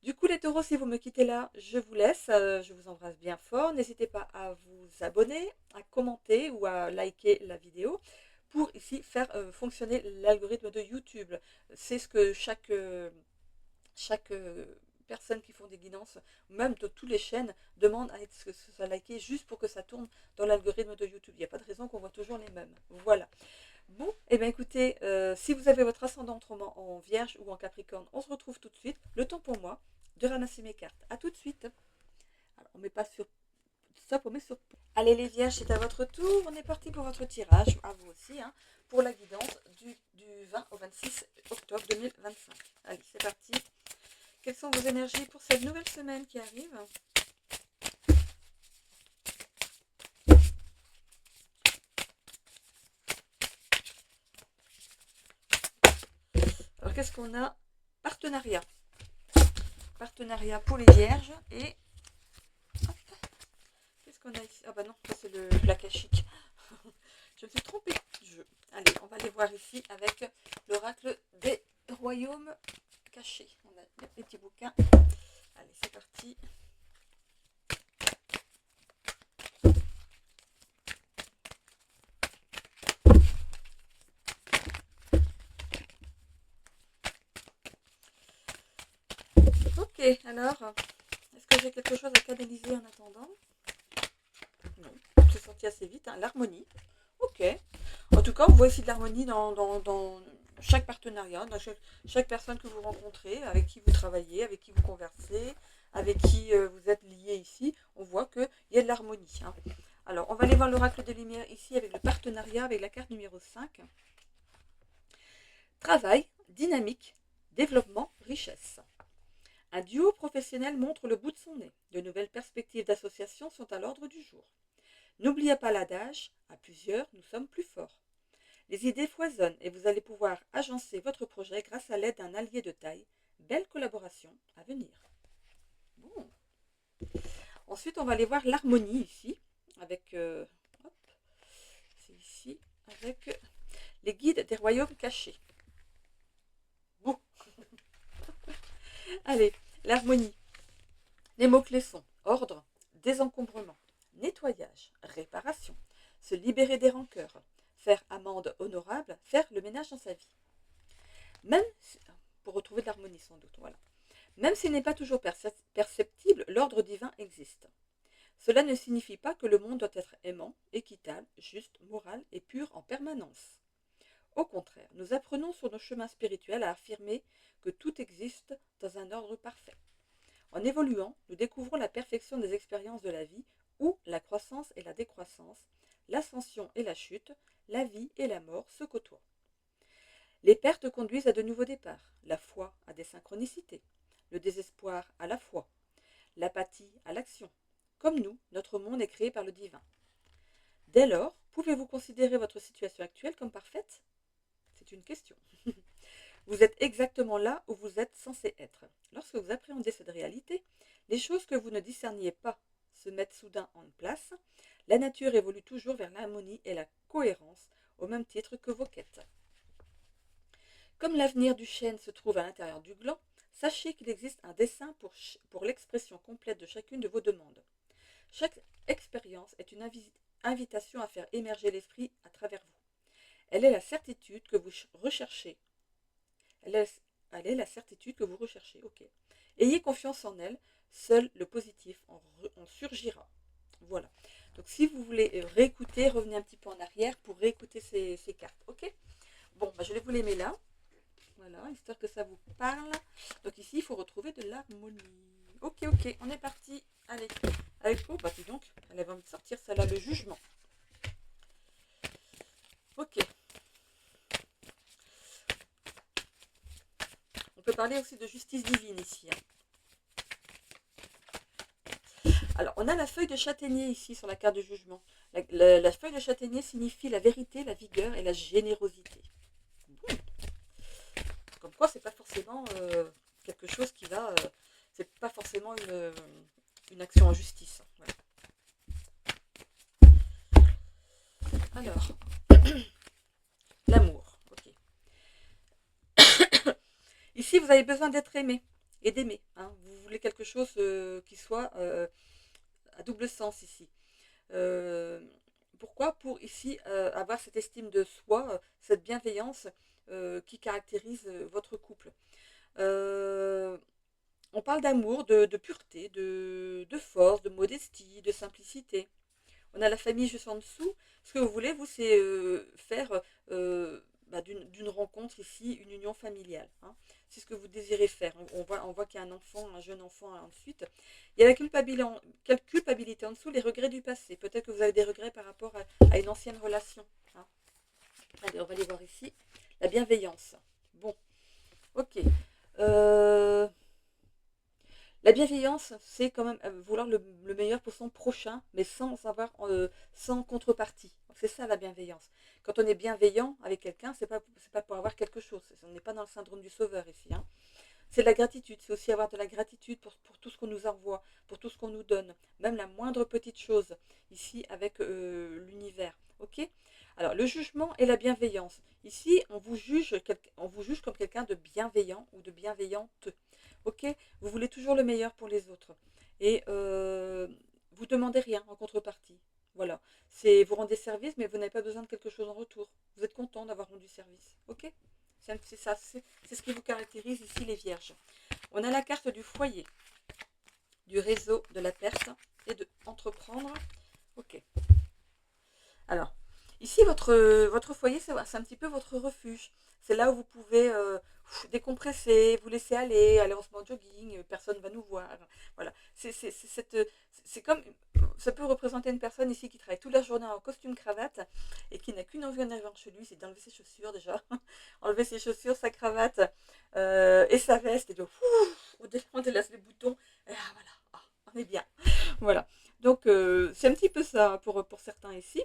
Du coup, les taureaux, si vous me quittez là, je vous laisse, je vous embrasse bien fort, n'hésitez pas à vous abonner, à commenter ou à liker la vidéo, pour ici faire fonctionner l'algorithme de YouTube. C'est ce que chaque personne qui font des guidances, même de toutes les chaînes, demande à ce que ce soit liké juste pour que ça tourne dans l'algorithme de YouTube. Il n'y a pas de raison qu'on voit toujours les mêmes. Voilà. Bon, et bien écoutez, si vous avez votre ascendant en Vierge ou en Capricorne, on se retrouve tout de suite. Le temps pour moi de ramasser mes cartes. A tout de suite. Alors, on ne met pas sur stop, on met sur. Allez les Vierges, c'est à votre tour. On est parti pour votre tirage, à vous aussi, hein, pour la guidance du 20 au 26 octobre 2025. Allez, c'est parti. Quelles sont vos énergies pour cette nouvelle semaine qui arrive? Alors, qu'est-ce qu'on a? Partenariat. Partenariat pour les Vierges. Et qu'est-ce qu'on a ici? Ah bah non, ça c'est le akashique. Je me suis trompée de jeu. Allez, on va aller voir ici avec l'oracle des royaumes cachés. On a les petits bouquins. Allez, c'est parti. Ok, alors, est-ce que j'ai quelque chose à canaliser en attendant? Non, c'est sorti assez vite, hein. L'harmonie. Ok. En tout cas, on voit ici de l'harmonie dans chaque partenariat, dans chaque personne que vous rencontrez, avec qui vous travaillez, avec qui vous conversez, avec qui vous êtes lié ici. On voit qu'il y a de l'harmonie, hein. Alors, on va aller voir l'oracle des Lumières ici avec le partenariat avec la carte numéro 5. Travail, dynamique, développement, richesse. Un duo professionnel montre le bout de son nez. De nouvelles perspectives d'association sont à l'ordre du jour. N'oubliez pas l'adage, à plusieurs, nous sommes plus forts. Les idées foisonnent et vous allez pouvoir agencer votre projet grâce à l'aide d'un allié de taille. Belle collaboration à venir. Bon. Ensuite, on va aller voir l'harmonie ici, avec, hop, c'est ici, avec les guides des royaumes cachés. Bon. Allez, l'harmonie. Les mots-clés sont ordre, désencombrement, nettoyage, réparation, se libérer des rancœurs, faire amende honorable, faire le ménage dans sa vie. Même pour retrouver de l'harmonie sans doute, voilà. Même s'il n'est pas toujours perceptible, l'ordre divin existe. Cela ne signifie pas que le monde doit être aimant, équitable, juste, moral et pur en permanence. Au contraire, nous apprenons sur nos chemins spirituels à affirmer que tout existe dans un ordre parfait. En évoluant, nous découvrons la perfection des expériences de la vie, où la croissance et la décroissance, l'ascension et la chute, la vie et la mort se côtoient. Les pertes conduisent à de nouveaux départs, la foi à des synchronicités, le désespoir à la foi, l'apathie à l'action. Comme nous, notre monde est créé par le divin. Dès lors, pouvez-vous considérer votre situation actuelle comme parfaite? C'est une question. Vous êtes exactement là où vous êtes censé être. Lorsque vous appréhendez cette réalité, les choses que vous ne discerniez pas se mettent soudain en place. La nature évolue toujours vers l'harmonie et la cohérence, au même titre que vos quêtes. Comme l'avenir du chêne se trouve à l'intérieur du gland, sachez qu'il existe un dessein pour l'expression complète de chacune de vos demandes. Chaque expérience est une invitation à faire émerger l'esprit à travers vous. Elle est la certitude que vous recherchez. Elle est la certitude que vous recherchez. Ok. Ayez confiance en elle. Seul le positif en surgira. Voilà. Donc si vous voulez réécouter, revenez un petit peu en arrière pour réécouter ces cartes. Ok. Bon, bah, je vais vous les mettre là. Voilà, histoire que ça vous parle. Donc ici, il faut retrouver de l'harmonie. Ok, ok, on est parti. Allez. Avec, oh, bah dis donc, elle avait envie de sortir, celle-là, le jugement. Ok. On peut parler aussi de justice divine ici. Alors, on a la feuille de châtaignier ici sur la carte de jugement. La feuille de châtaignier signifie la vérité, la vigueur et la générosité. Bon. Comme quoi, c'est pas forcément quelque chose qui va... c'est pas forcément une action en justice. Voilà. Alors, l'amour. Ok. Ici, vous avez besoin d'être aimé et d'aimer. Hein. Vous voulez quelque chose qui soit à double sens ici. Pourquoi? Pour ici avoir cette estime de soi, cette bienveillance qui caractérise votre couple. On parle d'amour, de pureté, de force, de modestie, de simplicité. On a la famille juste en dessous. Ce que vous voulez, vous, c'est faire d'une rencontre ici une union familiale. Hein. C'est ce que vous désirez faire. On voit qu'il y a un enfant, un jeune enfant ensuite. Il y a la culpabilité en dessous, les regrets du passé. Peut-être que vous avez des regrets par rapport à une ancienne relation. Hein. Allez, on va aller voir ici. La bienveillance. Bon, ok. La bienveillance, c'est quand même vouloir le meilleur pour son prochain, mais sans contrepartie. C'est ça la bienveillance. Quand on est bienveillant avec quelqu'un, c'est pas pour avoir quelque chose. On n'est pas dans le syndrome du sauveur ici. Hein. C'est de la gratitude. C'est aussi avoir de la gratitude pour tout ce qu'on nous envoie, pour tout ce qu'on nous donne, même la moindre petite chose ici avec l'univers. Ok. Alors le jugement et la bienveillance. Ici, on vous juge comme quelqu'un de bienveillant ou de bienveillante. Ok, vous voulez toujours le meilleur pour les autres. Et vous demandez rien en contrepartie. Voilà. Vous rendez service, mais vous n'avez pas besoin de quelque chose en retour. Vous êtes content d'avoir rendu service. Ok. C'est ça, c'est ce qui vous caractérise ici les vierges. On a la carte du foyer, du réseau, de la perte et de entreprendre. Ok. Alors, ici, votre foyer, c'est un petit peu votre refuge. C'est là où vous pouvez décompresser, vous laisser aller on se met en jogging, personne ne va nous voir. Voilà. C'est comme, ça peut représenter une personne ici qui travaille toute la journée en costume cravate et qui n'a qu'une envie en arrivant chez lui, c'est d'enlever ses chaussures déjà, enlever ses chaussures, sa cravate et sa veste et de on délace les boutons et ah, voilà, ah, on est bien. Voilà. Donc c'est un petit peu ça pour certains ici.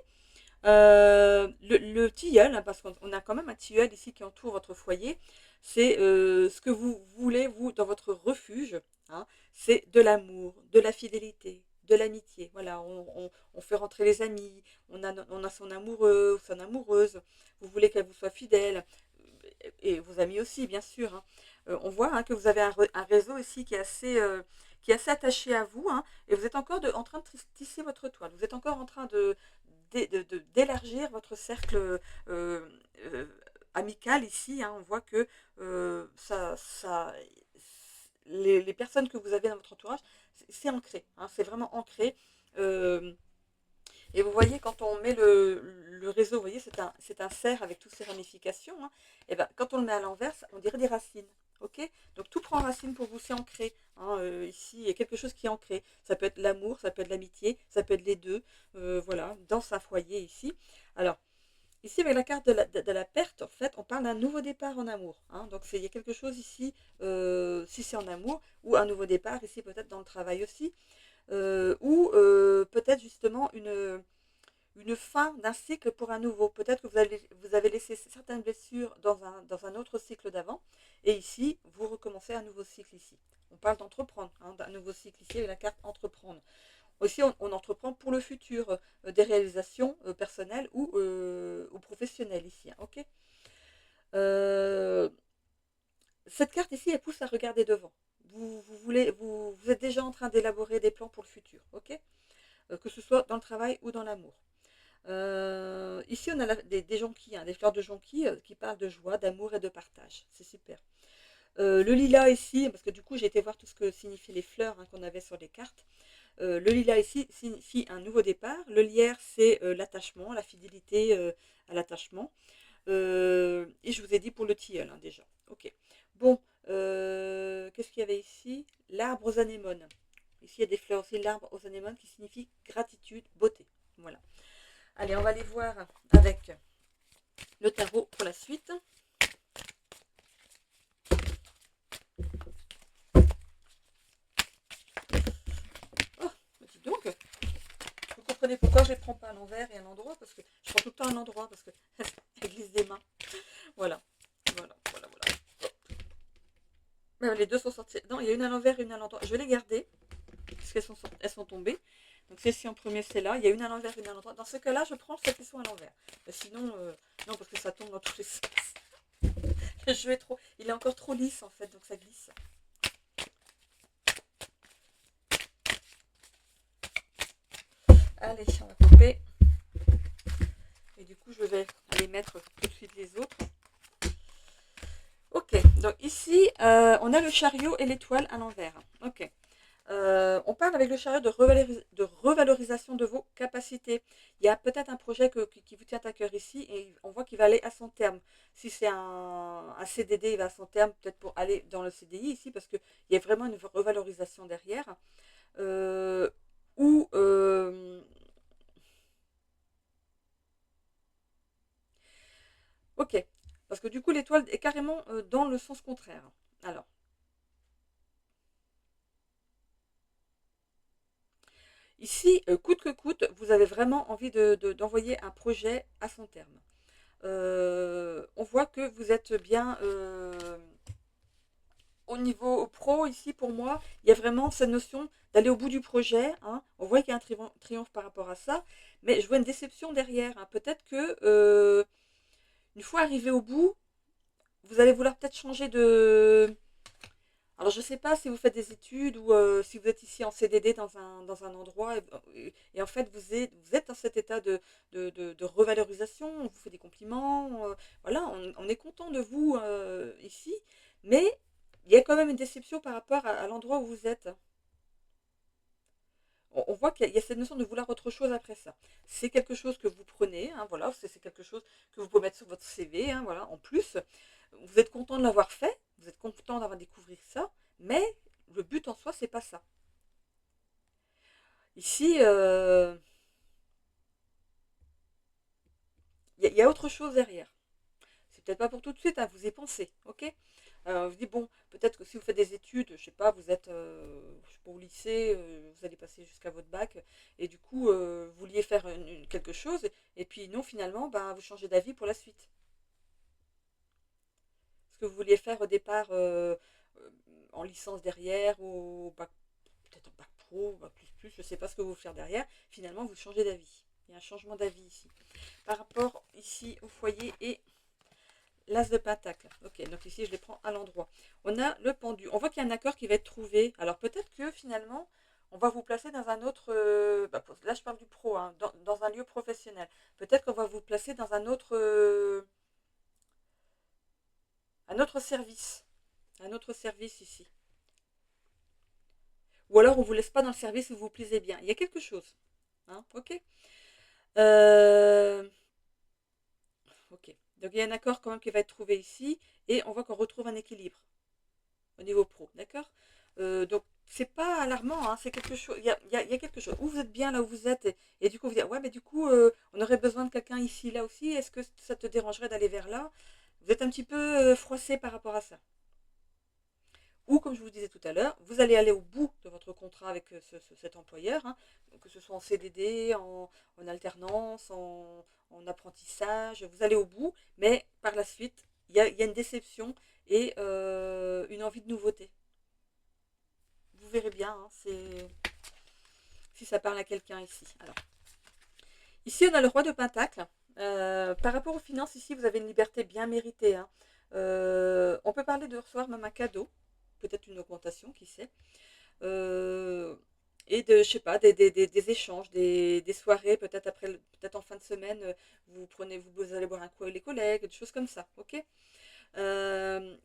Le tilleul, hein, parce qu'on a quand même un tilleul ici qui entoure votre foyer, c'est ce que vous voulez, vous, dans votre refuge, hein, c'est de l'amour, de la fidélité, de l'amitié. Voilà, on fait rentrer les amis, on a son amoureux ou son amoureuse, vous voulez qu'elle vous soit fidèle, et vos amis aussi, bien sûr. Hein. On voit hein, que vous avez un réseau ici qui est assez attaché à vous, hein, et vous êtes encore en train de tisser votre toile. Vous êtes encore en train d'élargir votre cercle euh, amical ici. Hein. On voit que les personnes que vous avez dans votre entourage, c'est ancré. Hein, c'est vraiment ancré. Euh, et vous voyez, quand on met le réseau, vous voyez, c'est un cerf avec toutes ses ramifications. Hein, et ben, quand on le met à l'envers, on dirait des racines. Ok. Donc tout prend racine pour vous, c'est ancré. Hein, ici, il y a quelque chose qui est ancré. Ça peut être l'amour, ça peut être l'amitié, ça peut être les deux. Voilà, dans un foyer ici. Alors, ici, avec la carte de la perte, en fait, on parle d'un nouveau départ en amour. Hein, donc il y a quelque chose ici, si c'est en amour, ou un nouveau départ, ici peut-être dans le travail aussi. Ou peut-être justement une fin d'un cycle pour un nouveau. Peut-être que vous avez laissé certaines blessures dans un autre cycle d'avant, et ici, vous recommencez un nouveau cycle ici. On parle d'entreprendre, hein, d'un nouveau cycle ici avec la carte entreprendre. Aussi, on entreprend pour le futur des réalisations personnelles ou professionnelles ici. Hein, ok. Euh, cette carte ici, elle pousse à regarder devant. Vous êtes déjà en train d'élaborer des plans pour le futur, ok. Que ce soit dans le travail ou dans l'amour. Ici, on a des jonquilles, hein, des fleurs de jonquilles qui parlent de joie, d'amour et de partage. C'est super. Le lilas ici, parce que du coup, j'ai été voir tout ce que signifient les fleurs hein, qu'on avait sur les cartes. Le lilas ici signifie un nouveau départ. Le lierre, c'est l'attachement, la fidélité à l'attachement. Et je vous ai dit pour le tilleul hein, déjà. Ok. Bon, qu'est-ce qu'il y avait ici? L'arbre aux anémones. Ici, il y a des fleurs aussi, l'arbre aux anémones qui signifie gratitude, beauté. Voilà. Allez, on va aller voir avec le tarot pour la suite. Oh, dis donc, vous comprenez pourquoi je ne les prends pas à l'envers et à l'endroit, parce que je prends tout le temps à l'endroit, parce qu'elles glissent des mains. Voilà, voilà, voilà, voilà. Les deux sont sorties. Non, il y a une à l'envers et une à l'endroit. Je vais les garder, parce elles sont tombées. Donc celle-ci en premier, c'est là. Il y a une à l'envers et une à l'endroit. Dans ce cas-là, je prends celles qui sont à l'envers. Sinon, non, parce que ça tombe dans tous les sens. Le jeu est trop... Il est encore trop lisse, en fait, donc ça glisse. Allez, on va couper. Et du coup, je vais aller mettre tout de suite les autres. Ok, donc ici, on a le chariot et l'étoile à l'envers. Ok. On parle avec le chariot de revalorisation de vos capacités. Il y a peut-être un projet qui vous tient à cœur ici et on voit qu'il va aller à son terme. Si c'est un CDD, il va à son terme peut-être pour aller dans le CDI ici parce qu'il y a vraiment une revalorisation derrière. Ou ok, parce que du coup l'étoile est carrément dans le sens contraire. Alors, ici, coûte que coûte, vous avez vraiment envie d'envoyer un projet à son terme. On voit que vous êtes bien au niveau pro ici pour moi. Il y a vraiment cette notion d'aller au bout du projet. Hein. On voit qu'il y a un triomphe par rapport à ça, mais je vois une déception derrière. Hein. Peut-être que une fois arrivé au bout, vous allez vouloir peut-être changer de... Alors je ne sais pas si vous faites des études ou si vous êtes ici en CDD dans un endroit et en fait vous êtes dans cet état de revalorisation, on vous fait des compliments, voilà, on est content de vous ici, mais il y a quand même une déception par rapport à l'endroit où vous êtes. On voit qu'il y a cette notion de vouloir autre chose après ça. C'est quelque chose que vous prenez, hein, voilà, c'est quelque chose que vous pouvez mettre sur votre CV, hein, voilà, en plus. Vous êtes content de l'avoir fait, vous êtes content d'avoir découvert ça, mais le but en soi, c'est pas ça. Ici, y a autre chose derrière. C'est peut-être pas pour tout de suite, hein, vous y pensez, ok. Vous dites, bon, peut-être que si vous faites des études, je sais pas, vous êtes je sais pas, au lycée, vous allez passer jusqu'à votre bac, et du coup, vous vouliez faire quelque chose, et puis non, finalement, ben, vous changez d'avis pour la suite. Ce que vous vouliez faire au départ en licence derrière, ou peut-être en bac pro, bac plus, je sais pas ce que vous voulez faire derrière, finalement, vous changez d'avis. Il y a un changement d'avis ici. Par rapport ici au foyer et l'as de pentacle. Ok, donc ici je les prends à l'endroit. On a le pendu. On voit qu'il y a un accord qui va être trouvé. Alors peut-être que finalement, on va vous placer dans un autre... là je parle du pro, hein, dans un lieu professionnel. Peut-être qu'on va vous placer dans un autre service. Un autre service ici. Ou alors on ne vous laisse pas dans le service où vous vous plaisez bien. Il y a quelque chose. Hein, ok. Euh, ok. Donc il y a un accord quand même qui va être trouvé ici. Et on voit qu'on retrouve un équilibre au niveau pro, d'accord. Donc c'est pas alarmant, hein, c'est quelque chose, il y a quelque chose. Ou vous êtes bien là où vous êtes, et du coup vous dites, ouais, mais du coup, on aurait besoin de quelqu'un ici, là aussi, est-ce que ça te dérangerait d'aller vers là? Vous êtes un petit peu froissé par rapport à ça. Ou comme je vous disais tout à l'heure, vous allez aller au bout de votre contrat avec cet employeur, hein, que ce soit en CDD, en alternance, en apprentissage, vous allez au bout, mais par la suite, il y a une déception et une envie de nouveauté. Vous verrez bien, hein, si ça parle à quelqu'un ici. Alors, ici, on a le roi de Pentacle. Par rapport aux finances, ici, vous avez une liberté bien méritée, hein. On peut parler de recevoir même un cadeau, peut-être une augmentation, qui sait. Euh, et de, je sais pas, des échanges, des soirées, peut-être après, peut-être en fin de semaine, vous allez boire un coup avec les collègues, des choses comme ça, ok.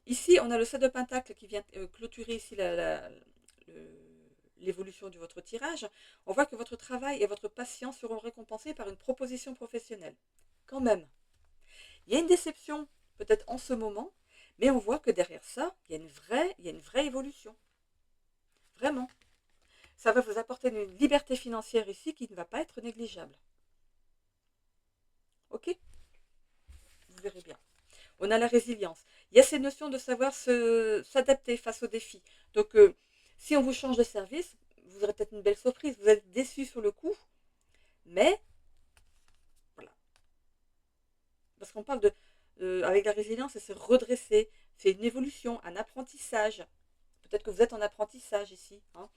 Ici, on a le 7 de Pentacle qui vient clôturer ici l'évolution de votre tirage. On voit que votre travail et votre patience seront récompensés par une proposition professionnelle. Quand même, il y a une déception peut-être en ce moment, mais on voit que derrière ça, il y a une vraie évolution. Vraiment. Ça va vous apporter une liberté financière ici qui ne va pas être négligeable. Ok. Vous verrez bien. On a la résilience. Il y a ces notions de savoir s'adapter face aux défis. Donc, si on vous change de service, vous aurez peut-être une belle surprise. Vous êtes déçu sur le coup, mais voilà. Parce qu'on parle avec la résilience, c'est se redresser. C'est une évolution, un apprentissage. Peut-être que vous êtes en apprentissage ici, hein.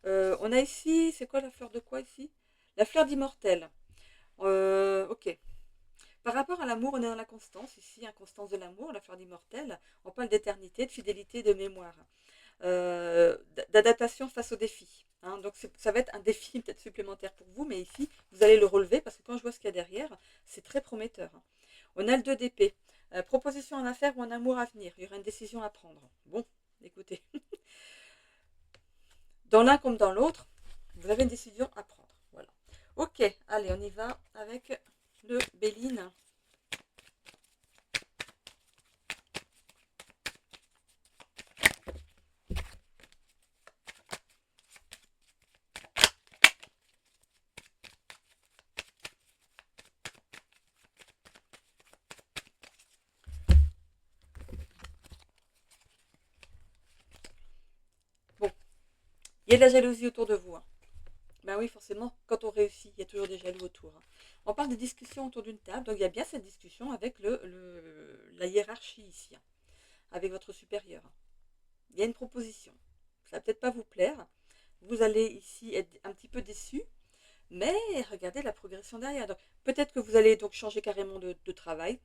On a ici, c'est quoi la fleur de quoi ici? La fleur d'immortel. Ok. Par rapport à l'amour, on est dans la constance ici, inconstance de l'amour, la fleur d'immortel. On parle d'éternité, de fidélité, de mémoire, d'adaptation face aux défis, hein. Donc ça va être un défi peut-être supplémentaire pour vous, mais ici, vous allez le relever parce que quand je vois ce qu'il y a derrière, c'est très prometteur, hein. On a le 2 d'épée. Proposition en affaires ou en amour à venir. Il y aura une décision à prendre. Bon, écoutez. Dans l'un comme dans l'autre, vous avez une décision à prendre. Voilà. Ok, allez, on y va avec le Béline. Bon, il y a de la jalousie autour de vous, hein. Ben oui, forcément, quand on réussit, il y a toujours des jaloux autour, hein. On parle de discussion autour d'une table, donc il y a bien cette discussion avec la hiérarchie ici, hein, avec votre supérieur, hein. Il y a une proposition. Ça va peut-être pas vous plaire. Vous allez ici être un petit peu déçu, mais regardez la progression derrière. Donc peut-être que vous allez donc changer carrément de travail,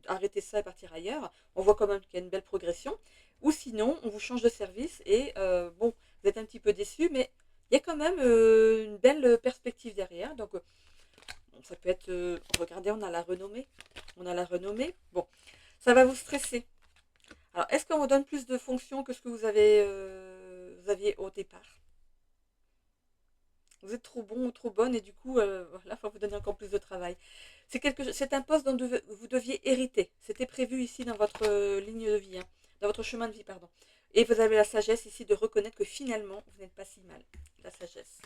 arrêter ça et partir ailleurs. On voit quand même qu'il y a une belle progression. Ou sinon, on vous change de service et bon, vous êtes un petit peu déçu, mais il y a quand même une belle perspective derrière. Donc bon, ça peut être, regardez, on a la renommée. On a la renommée. Bon, ça va vous stresser. Alors, est-ce qu'on vous donne plus de fonctions que ce que vous aviez au départ? Vous êtes trop bon ou trop bonne et du coup, là, il faut vous donner encore plus de travail. C'est un poste dont vous deviez hériter. C'était prévu ici dans votre ligne de vie, hein, dans votre chemin de vie, pardon. Et vous avez la sagesse ici de reconnaître que finalement, vous n'êtes pas si mal. La sagesse.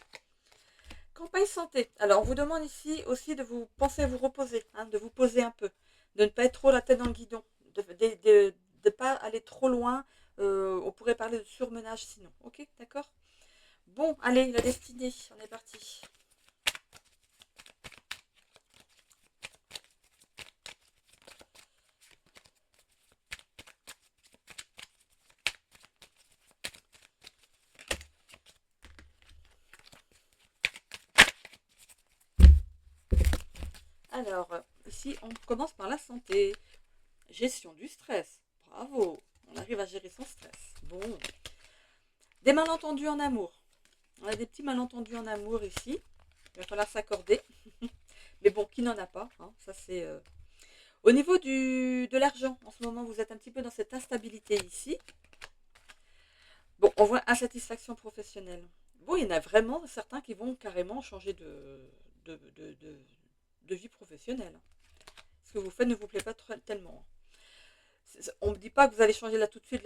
Campagne santé. Alors, on vous demande ici aussi de vous penser à vous reposer, hein, de vous poser un peu, de ne pas être trop la tête dans le guidon, de pas aller trop loin. On pourrait parler de surmenage sinon. Ok, d'accord? Bon, allez, la destinée, on est parti. Alors, ici, on commence par la santé. Gestion du stress. Bravo, on arrive à gérer son stress. Bon, des malentendus en amour. On a des petits malentendus en amour ici. Il va falloir s'accorder. Mais bon, qui n'en a pas, hein, ça c'est... Au niveau de l'argent, en ce moment, vous êtes un petit peu dans cette instabilité ici. Bon, on voit insatisfaction professionnelle. Bon, il y en a vraiment certains qui vont carrément changer de, de, de, de vie professionnelle. Ce que vous faites ne vous plaît pas tellement. On ne dit pas que vous allez changer là tout de suite,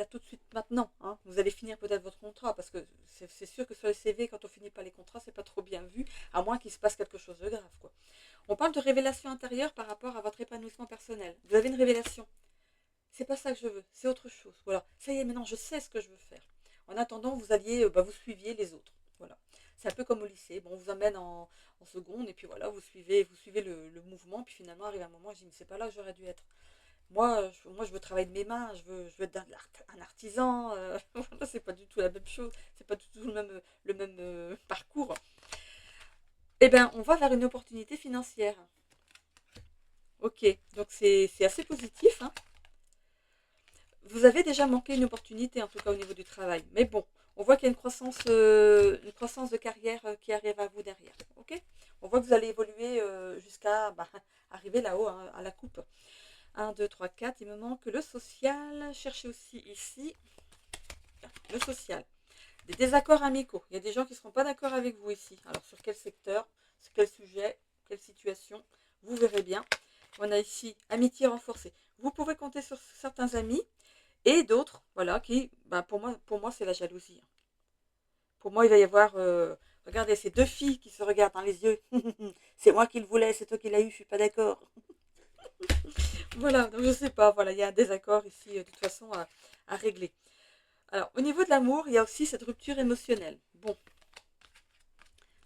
maintenant. Hein. Vous allez finir peut-être votre contrat, parce que c'est sûr que sur le CV, quand on finit pas les contrats, c'est pas trop bien vu, à moins qu'il se passe quelque chose de grave, quoi. On parle de révélation intérieure par rapport à votre épanouissement personnel. Vous avez une révélation. C'est pas ça que je veux, c'est autre chose. Voilà. Ça y est, maintenant je sais ce que je veux faire. En attendant, vous alliez, vous suiviez les autres. Voilà. C'est un peu comme au lycée. Bon, on vous emmène en seconde et puis voilà, vous suivez le mouvement. Puis finalement, arrive un moment, je dis, mais c'est pas là que j'aurais dû être. Moi, je veux travailler de mes mains, je veux être un artisan. Voilà, c'est pas du tout la même chose. C'est pas du tout le même parcours. Eh bien, on va vers une opportunité financière. Ok, donc c'est assez positif, hein. Vous avez déjà manqué une opportunité, en tout cas au niveau du travail. Mais bon, on voit qu'il y a une croissance de carrière qui arrive à vous derrière. Ok. On voit que vous allez évoluer jusqu'à arriver là-haut, hein, à la coupe. 1, 2, 3, 4. Il me manque le social. Cherchez aussi ici le social. Des désaccords amicaux. Il y a des gens qui ne seront pas d'accord avec vous ici. Alors sur quel secteur, sur quel sujet, quelle situation, vous verrez bien. On a ici amitié renforcée. Vous pouvez compter sur certains amis et d'autres, voilà, qui, pour moi c'est la jalousie. Pour moi, il va y avoir, regardez, ces deux filles qui se regardent dans les yeux. C'est moi qui le voulais, c'est toi qui l'as eu, je suis pas d'accord. Voilà, donc je sais pas, voilà, il y a un désaccord ici, de toute façon, à régler. Alors, au niveau de l'amour, il y a aussi cette rupture émotionnelle. Bon,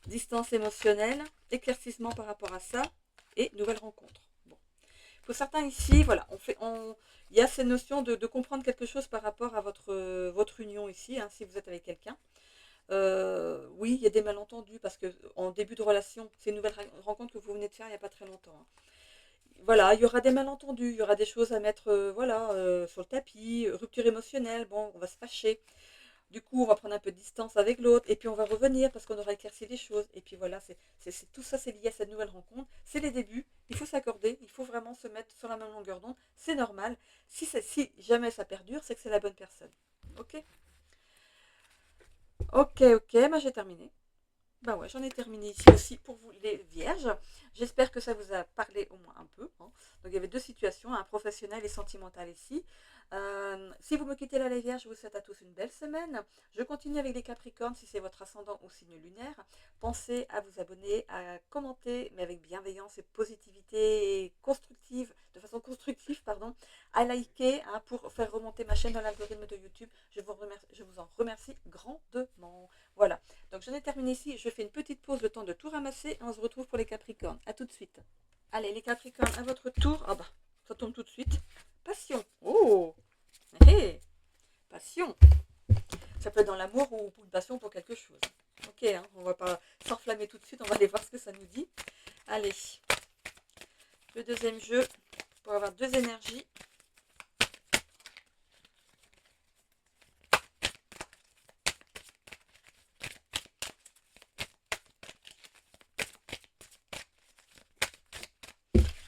distance émotionnelle, éclaircissement par rapport à ça, et nouvelle rencontre. Bon. Pour certains ici, voilà, il y a cette notion de comprendre quelque chose par rapport à votre union ici, hein, si vous êtes avec quelqu'un. Oui, il y a des malentendus parce que en début de relation, c'est une nouvelle rencontre que vous venez de faire il n'y a pas très longtemps. Hein. Voilà, il y aura des malentendus, il y aura des choses à mettre voilà, sur le tapis, rupture émotionnelle, bon, on va se fâcher. Du coup, on va prendre un peu de distance avec l'autre et puis on va revenir parce qu'on aura éclairci les choses. Et puis voilà, tout ça, c'est lié à cette nouvelle rencontre. C'est les débuts, il faut s'accorder, il faut vraiment se mettre sur la même longueur d'onde. C'est normal. Si jamais ça perdure, c'est que c'est la bonne personne. Ok. Ok, moi j'ai terminé. Bah ouais, j'en ai terminé ici aussi pour vous les vierges. J'espère que ça vous a parlé au moins un peu. Hein. Donc il y avait deux situations, un professionnel et sentimental ici. Si vous me quittez là les vierges, je vous souhaite à tous une belle semaine. Je continue avec les capricornes si c'est votre ascendant ou signe lunaire. Pensez à vous abonner, à commenter, mais avec bienveillance et positivité constructive, de façon constructive, pardon, à liker hein, pour faire remonter ma chaîne dans l'algorithme de YouTube. Je vous en remercie grandement. Voilà. Donc j'en ai terminé ici, je fais une petite pause, le temps de tout ramasser et on se retrouve pour les Capricornes. A tout de suite. Allez les Capricornes, à votre tour. Ah bah, ça tombe tout de suite. Passion. Oh, hé, hey. Passion. Ça peut être dans l'amour ou une passion pour quelque chose. Ok, hein, on va pas s'enflammer tout de suite, on va aller voir ce que ça nous dit. Allez, le deuxième jeu pour avoir deux énergies.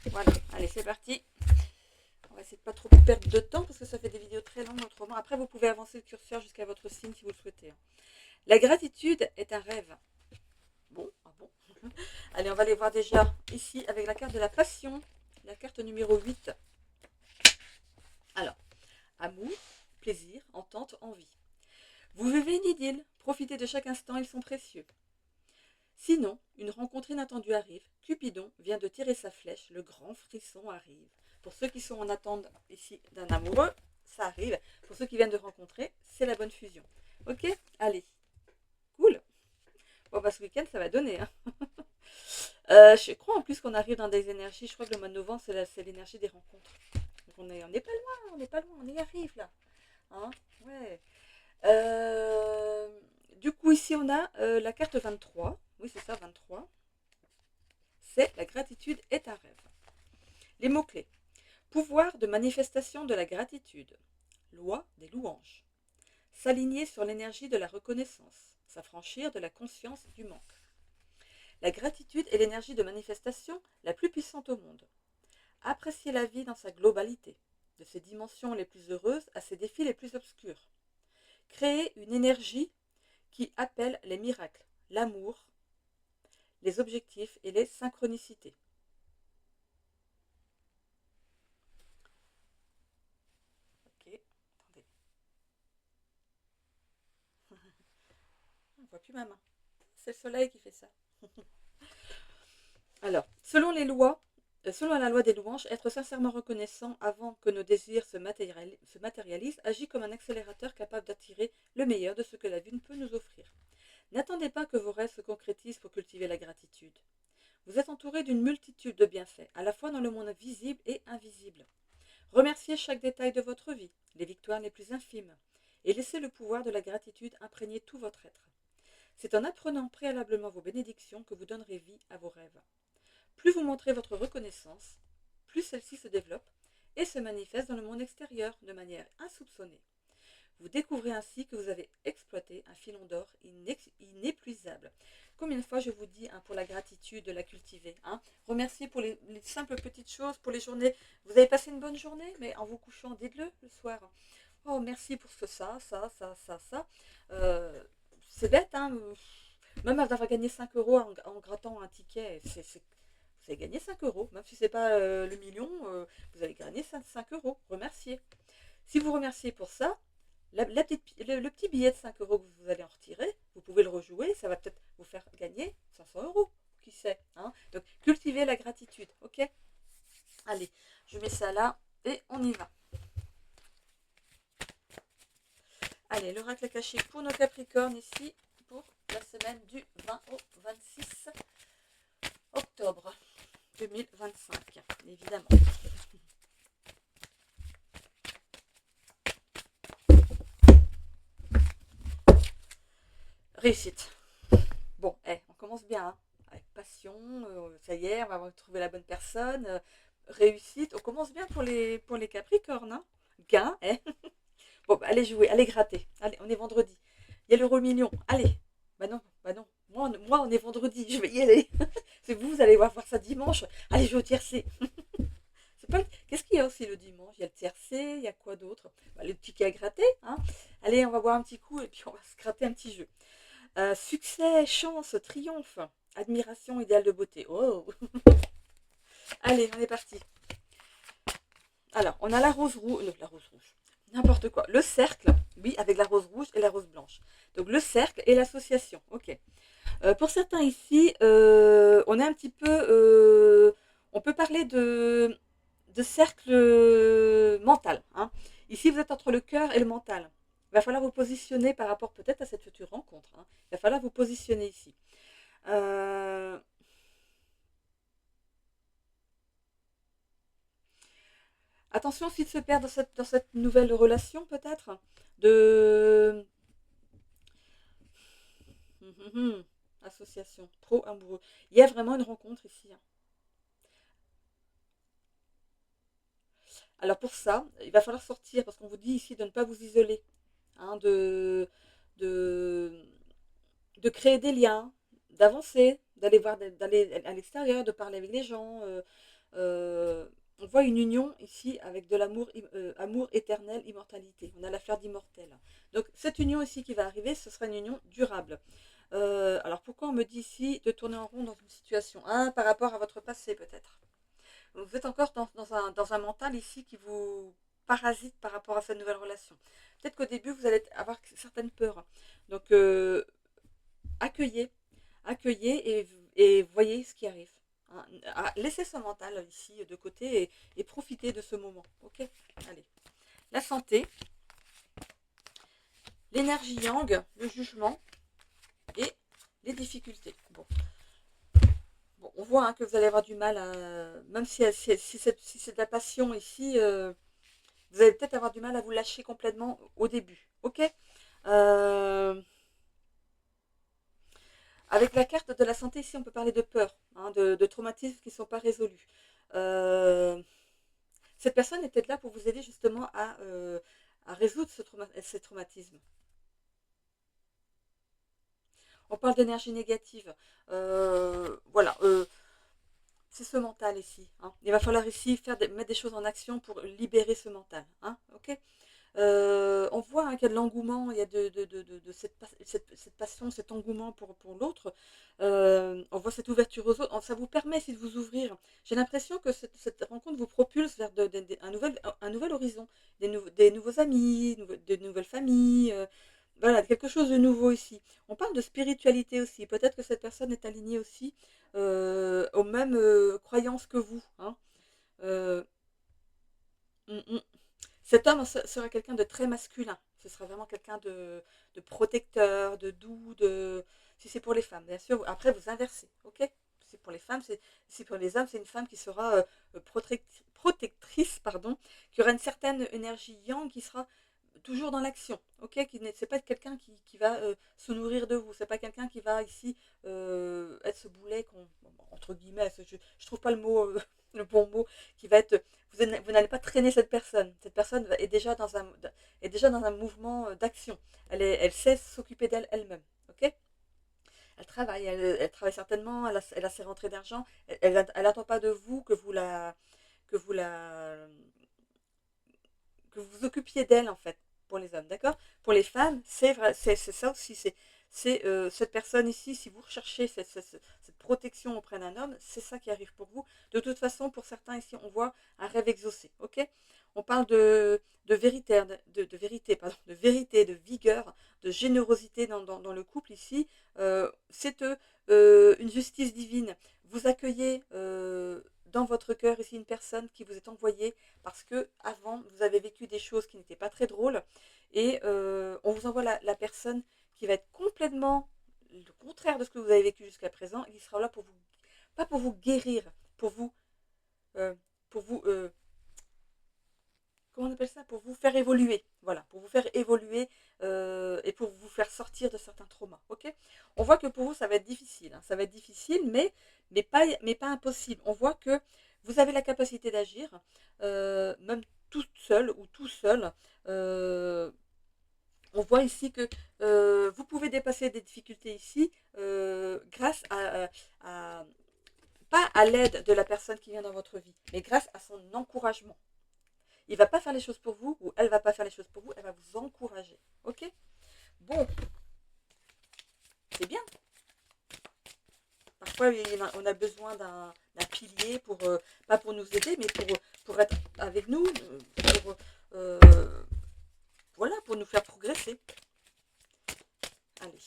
Voilà, allez c'est parti. On va essayer de pas trop perdre de temps parce que ça fait des vidéos très longues autrement. Après, vous pouvez avancer le curseur jusqu'à votre signe si vous le souhaitez. La gratitude est un rêve. Bon, ah bon. Allez, on va aller voir déjà ici avec la carte de la passion, la carte numéro 8. Alors, amour, plaisir, entente, envie. Vous vivez une idylle, profitez de chaque instant, ils sont précieux. Sinon, une rencontre inattendue arrive. Cupidon vient de tirer sa flèche, le grand frisson arrive. Pour ceux qui sont en attente ici d'un amoureux, ça arrive. Pour ceux qui viennent de rencontrer, c'est la bonne fusion. Ok? Allez, cool. Bon, bah, ce week-end, ça va donner. Hein. Je crois en plus qu'on arrive dans des énergies, je crois que le mois de novembre, c'est l'énergie des rencontres. Donc on n'est pas loin, on n'est pas loin, on y arrive là. Hein, ouais. Euh, du coup, ici, on a la carte 23. Oui, c'est ça, 23. C'est la gratitude est un rêve. Les mots-clés. Pouvoir de manifestation de la gratitude. Loi des louanges. S'aligner sur l'énergie de la reconnaissance. S'affranchir de la conscience du manque. La gratitude est l'énergie de manifestation la plus puissante au monde. Apprécier la vie dans sa globalité, de ses dimensions les plus heureuses à ses défis les plus obscurs. Créer une énergie qui appelle les miracles, l'amour, les objectifs et les synchronicités. Ok, attendez. On ne voit plus ma main. C'est le soleil qui fait ça. Alors, selon la loi des louanges, être sincèrement reconnaissant avant que nos désirs se matérialisent agit comme un accélérateur capable d'attirer le meilleur de ce que la vie peut nous offrir. N'attendez pas que vos rêves se concrétisent pour cultiver la gratitude. Vous êtes entouré d'une multitude de bienfaits, à la fois dans le monde visible et invisible. Remerciez chaque détail de votre vie, les victoires les plus infimes, et laissez le pouvoir de la gratitude imprégner tout votre être. C'est en apprenant préalablement vos bénédictions que vous donnerez vie à vos rêves. Plus vous montrez votre reconnaissance, plus celle-ci se développe et se manifeste dans le monde extérieur de manière insoupçonnée. Vous découvrez ainsi que vous avez exploité un filon d'or inépuisable. Combien de fois je vous dis pour la gratitude de la cultiver. Remerciez pour les simples petites choses, pour les journées. Vous avez passé une bonne journée, mais en vous couchant, dites-le le soir. Oh, merci pour ça. C'est bête, même d'avoir gagné 5 euros en grattant un ticket, vous avez gagné 5 euros. Même si ce n'est pas le million, vous avez gagné 5 euros. Remerciez. Si vous remerciez pour ça, le petit billet de 5 euros que vous allez en retirer, vous pouvez le rejouer, ça va peut-être vous faire gagner 500 euros. Qui sait, Donc, cultivez la gratitude, ok? Allez, je mets ça là et on y va. Allez, l'oracle caché pour nos Capricornes ici, pour la semaine du 20 au 26 octobre 2025, évidemment. Réussite. Bon, on commence bien, avec passion, ça y est, on va trouver la bonne personne, réussite, on commence bien pour les Capricornes, gain, Bon, bah, allez jouer, allez gratter, allez, on est vendredi, il y a l'euro million, allez, bah non, moi on est vendredi, je vais y aller, c'est vous allez voir ça dimanche, allez jouer au tiercé. Qu'est-ce qu'il y a aussi le dimanche? Il y a le tiercé, il y a quoi d'autre? Le ticket à gratter, Allez, on va boire un petit coup et puis on va se gratter un petit jeu. Succès, chance, triomphe, admiration, idéal de beauté. Oh. Allez, on est parti. Alors, on a la rose rouge, n'importe quoi. Le cercle, oui, avec la rose rouge et la rose blanche. Donc le cercle et l'association, ok. Pour certains ici, on est un petit peu, on peut parler de cercle mental. Ici, vous êtes entre le cœur et le mental. Il va falloir vous positionner par rapport peut-être à cette future rencontre. Il va falloir vous positionner ici. Attention aussi de se perdre dans cette nouvelle relation peut-être. De... Association, trop amoureux. Il y a vraiment une rencontre ici. Alors pour ça, il va falloir sortir parce qu'on vous dit ici de ne pas vous isoler. De, de créer des liens, d'avancer, d'aller à l'extérieur, de parler avec les gens. On voit une union ici avec de l'amour, amour éternel, immortalité. On a la fleur d'immortel. Donc cette union ici qui va arriver, ce sera une union durable. Alors pourquoi on me dit ici de tourner en rond dans une situation par rapport à votre passé peut-être. Vous êtes encore dans un mental ici qui vous parasite par rapport à cette nouvelle relation. Peut-être qu'au début, vous allez avoir certaines peurs. Donc, accueillez accueillez et voyez ce qui arrive. Hein. Laissez ce mental ici de côté et profitez de ce moment. Ok? Allez. La santé, l'énergie yang, le jugement et les difficultés. Bon. Bon, on voit hein, que vous allez avoir du mal, même si c'est de la passion ici, vous allez peut-être avoir du mal à vous lâcher complètement au début. Ok? euh, Avec la carte de la santé ici, on peut parler de peur, hein, de traumatismes qui ne sont pas résolus. Euh, cette personne est peut-être là pour vous aider justement à résoudre ces traumatismes. On parle d'énergie négative. Voilà. C'est ce mental ici. Hein. Il va falloir ici mettre des choses en action pour libérer ce mental. Hein, ok. On voit hein, qu'il y a de l'engouement, il y a de cette passion, cet engouement pour l'autre. On voit cette ouverture aux autres. Ça vous permet ici de vous ouvrir. J'ai l'impression que cette rencontre vous propulse vers un nouvel horizon, des nouveaux amis, de nouvelles familles. Voilà, quelque chose de nouveau ici. On parle de spiritualité aussi. Peut-être que cette personne est alignée aussi aux mêmes croyances que vous. Hein. Euh, mm, mm. Cet homme sera quelqu'un de très masculin. Ce sera vraiment quelqu'un de protecteur, de doux, si c'est pour les femmes. Bien sûr, après vous inversez, ok? Si c'est pour les femmes, si pour les hommes, c'est une femme qui sera protectrice, pardon, qui aura une certaine énergie yang, qui sera toujours dans l'action, ok? C'est pas quelqu'un qui va se nourrir de vous, c'est pas quelqu'un qui va ici être ce boulet entre guillemets, je trouve pas le mot, le bon mot, qui va être, vous n'allez pas traîner cette personne. Cette personne est déjà dans un mouvement d'action. Elle sait s'occuper d'elle elle-même, ok? Elle travaille certainement, elle a ses rentrées d'argent, elle attend pas de vous que vous la, que vous vous occupiez d'elle en fait, pour les hommes, d'accord? Pour les femmes, c'est vrai, c'est ça aussi, cette personne ici, si vous recherchez cette protection auprès d'un homme, c'est ça qui arrive pour vous. De toute façon, pour certains ici, on voit un rêve exaucé, ok? On parle de vérité, pardon, de vérité, de vigueur, de générosité dans le couple ici. C'est une justice divine. Vous accueillez dans votre cœur ici une personne qui vous est envoyée parce que avant vous avez vécu des choses qui n'étaient pas très drôles et on vous envoie la personne qui va être complètement le contraire de ce que vous avez vécu jusqu'à présent et qui sera là pour vous, pas pour vous guérir, pour vous, euh, pour vous comment on appelle ça, pour vous faire évoluer, voilà, pour vous faire évoluer et pour vous faire sortir de certains traumas, ok? On voit que pour vous ça va être difficile, hein, ça va être difficile, mais pas impossible. On voit que vous avez la capacité d'agir, même toute seule ou tout seul. On voit ici que vous pouvez dépasser des difficultés ici grâce pas à l'aide de la personne qui vient dans votre vie, mais grâce à son encouragement. Il ne va pas faire les choses pour vous ou elle ne va pas faire les choses pour vous, elle va vous encourager. Ok? Bon, c'est bien. Parfois, on a besoin d'un pilier pas pour nous aider, mais pour être avec nous, euh, voilà, pour nous faire progresser. Allez.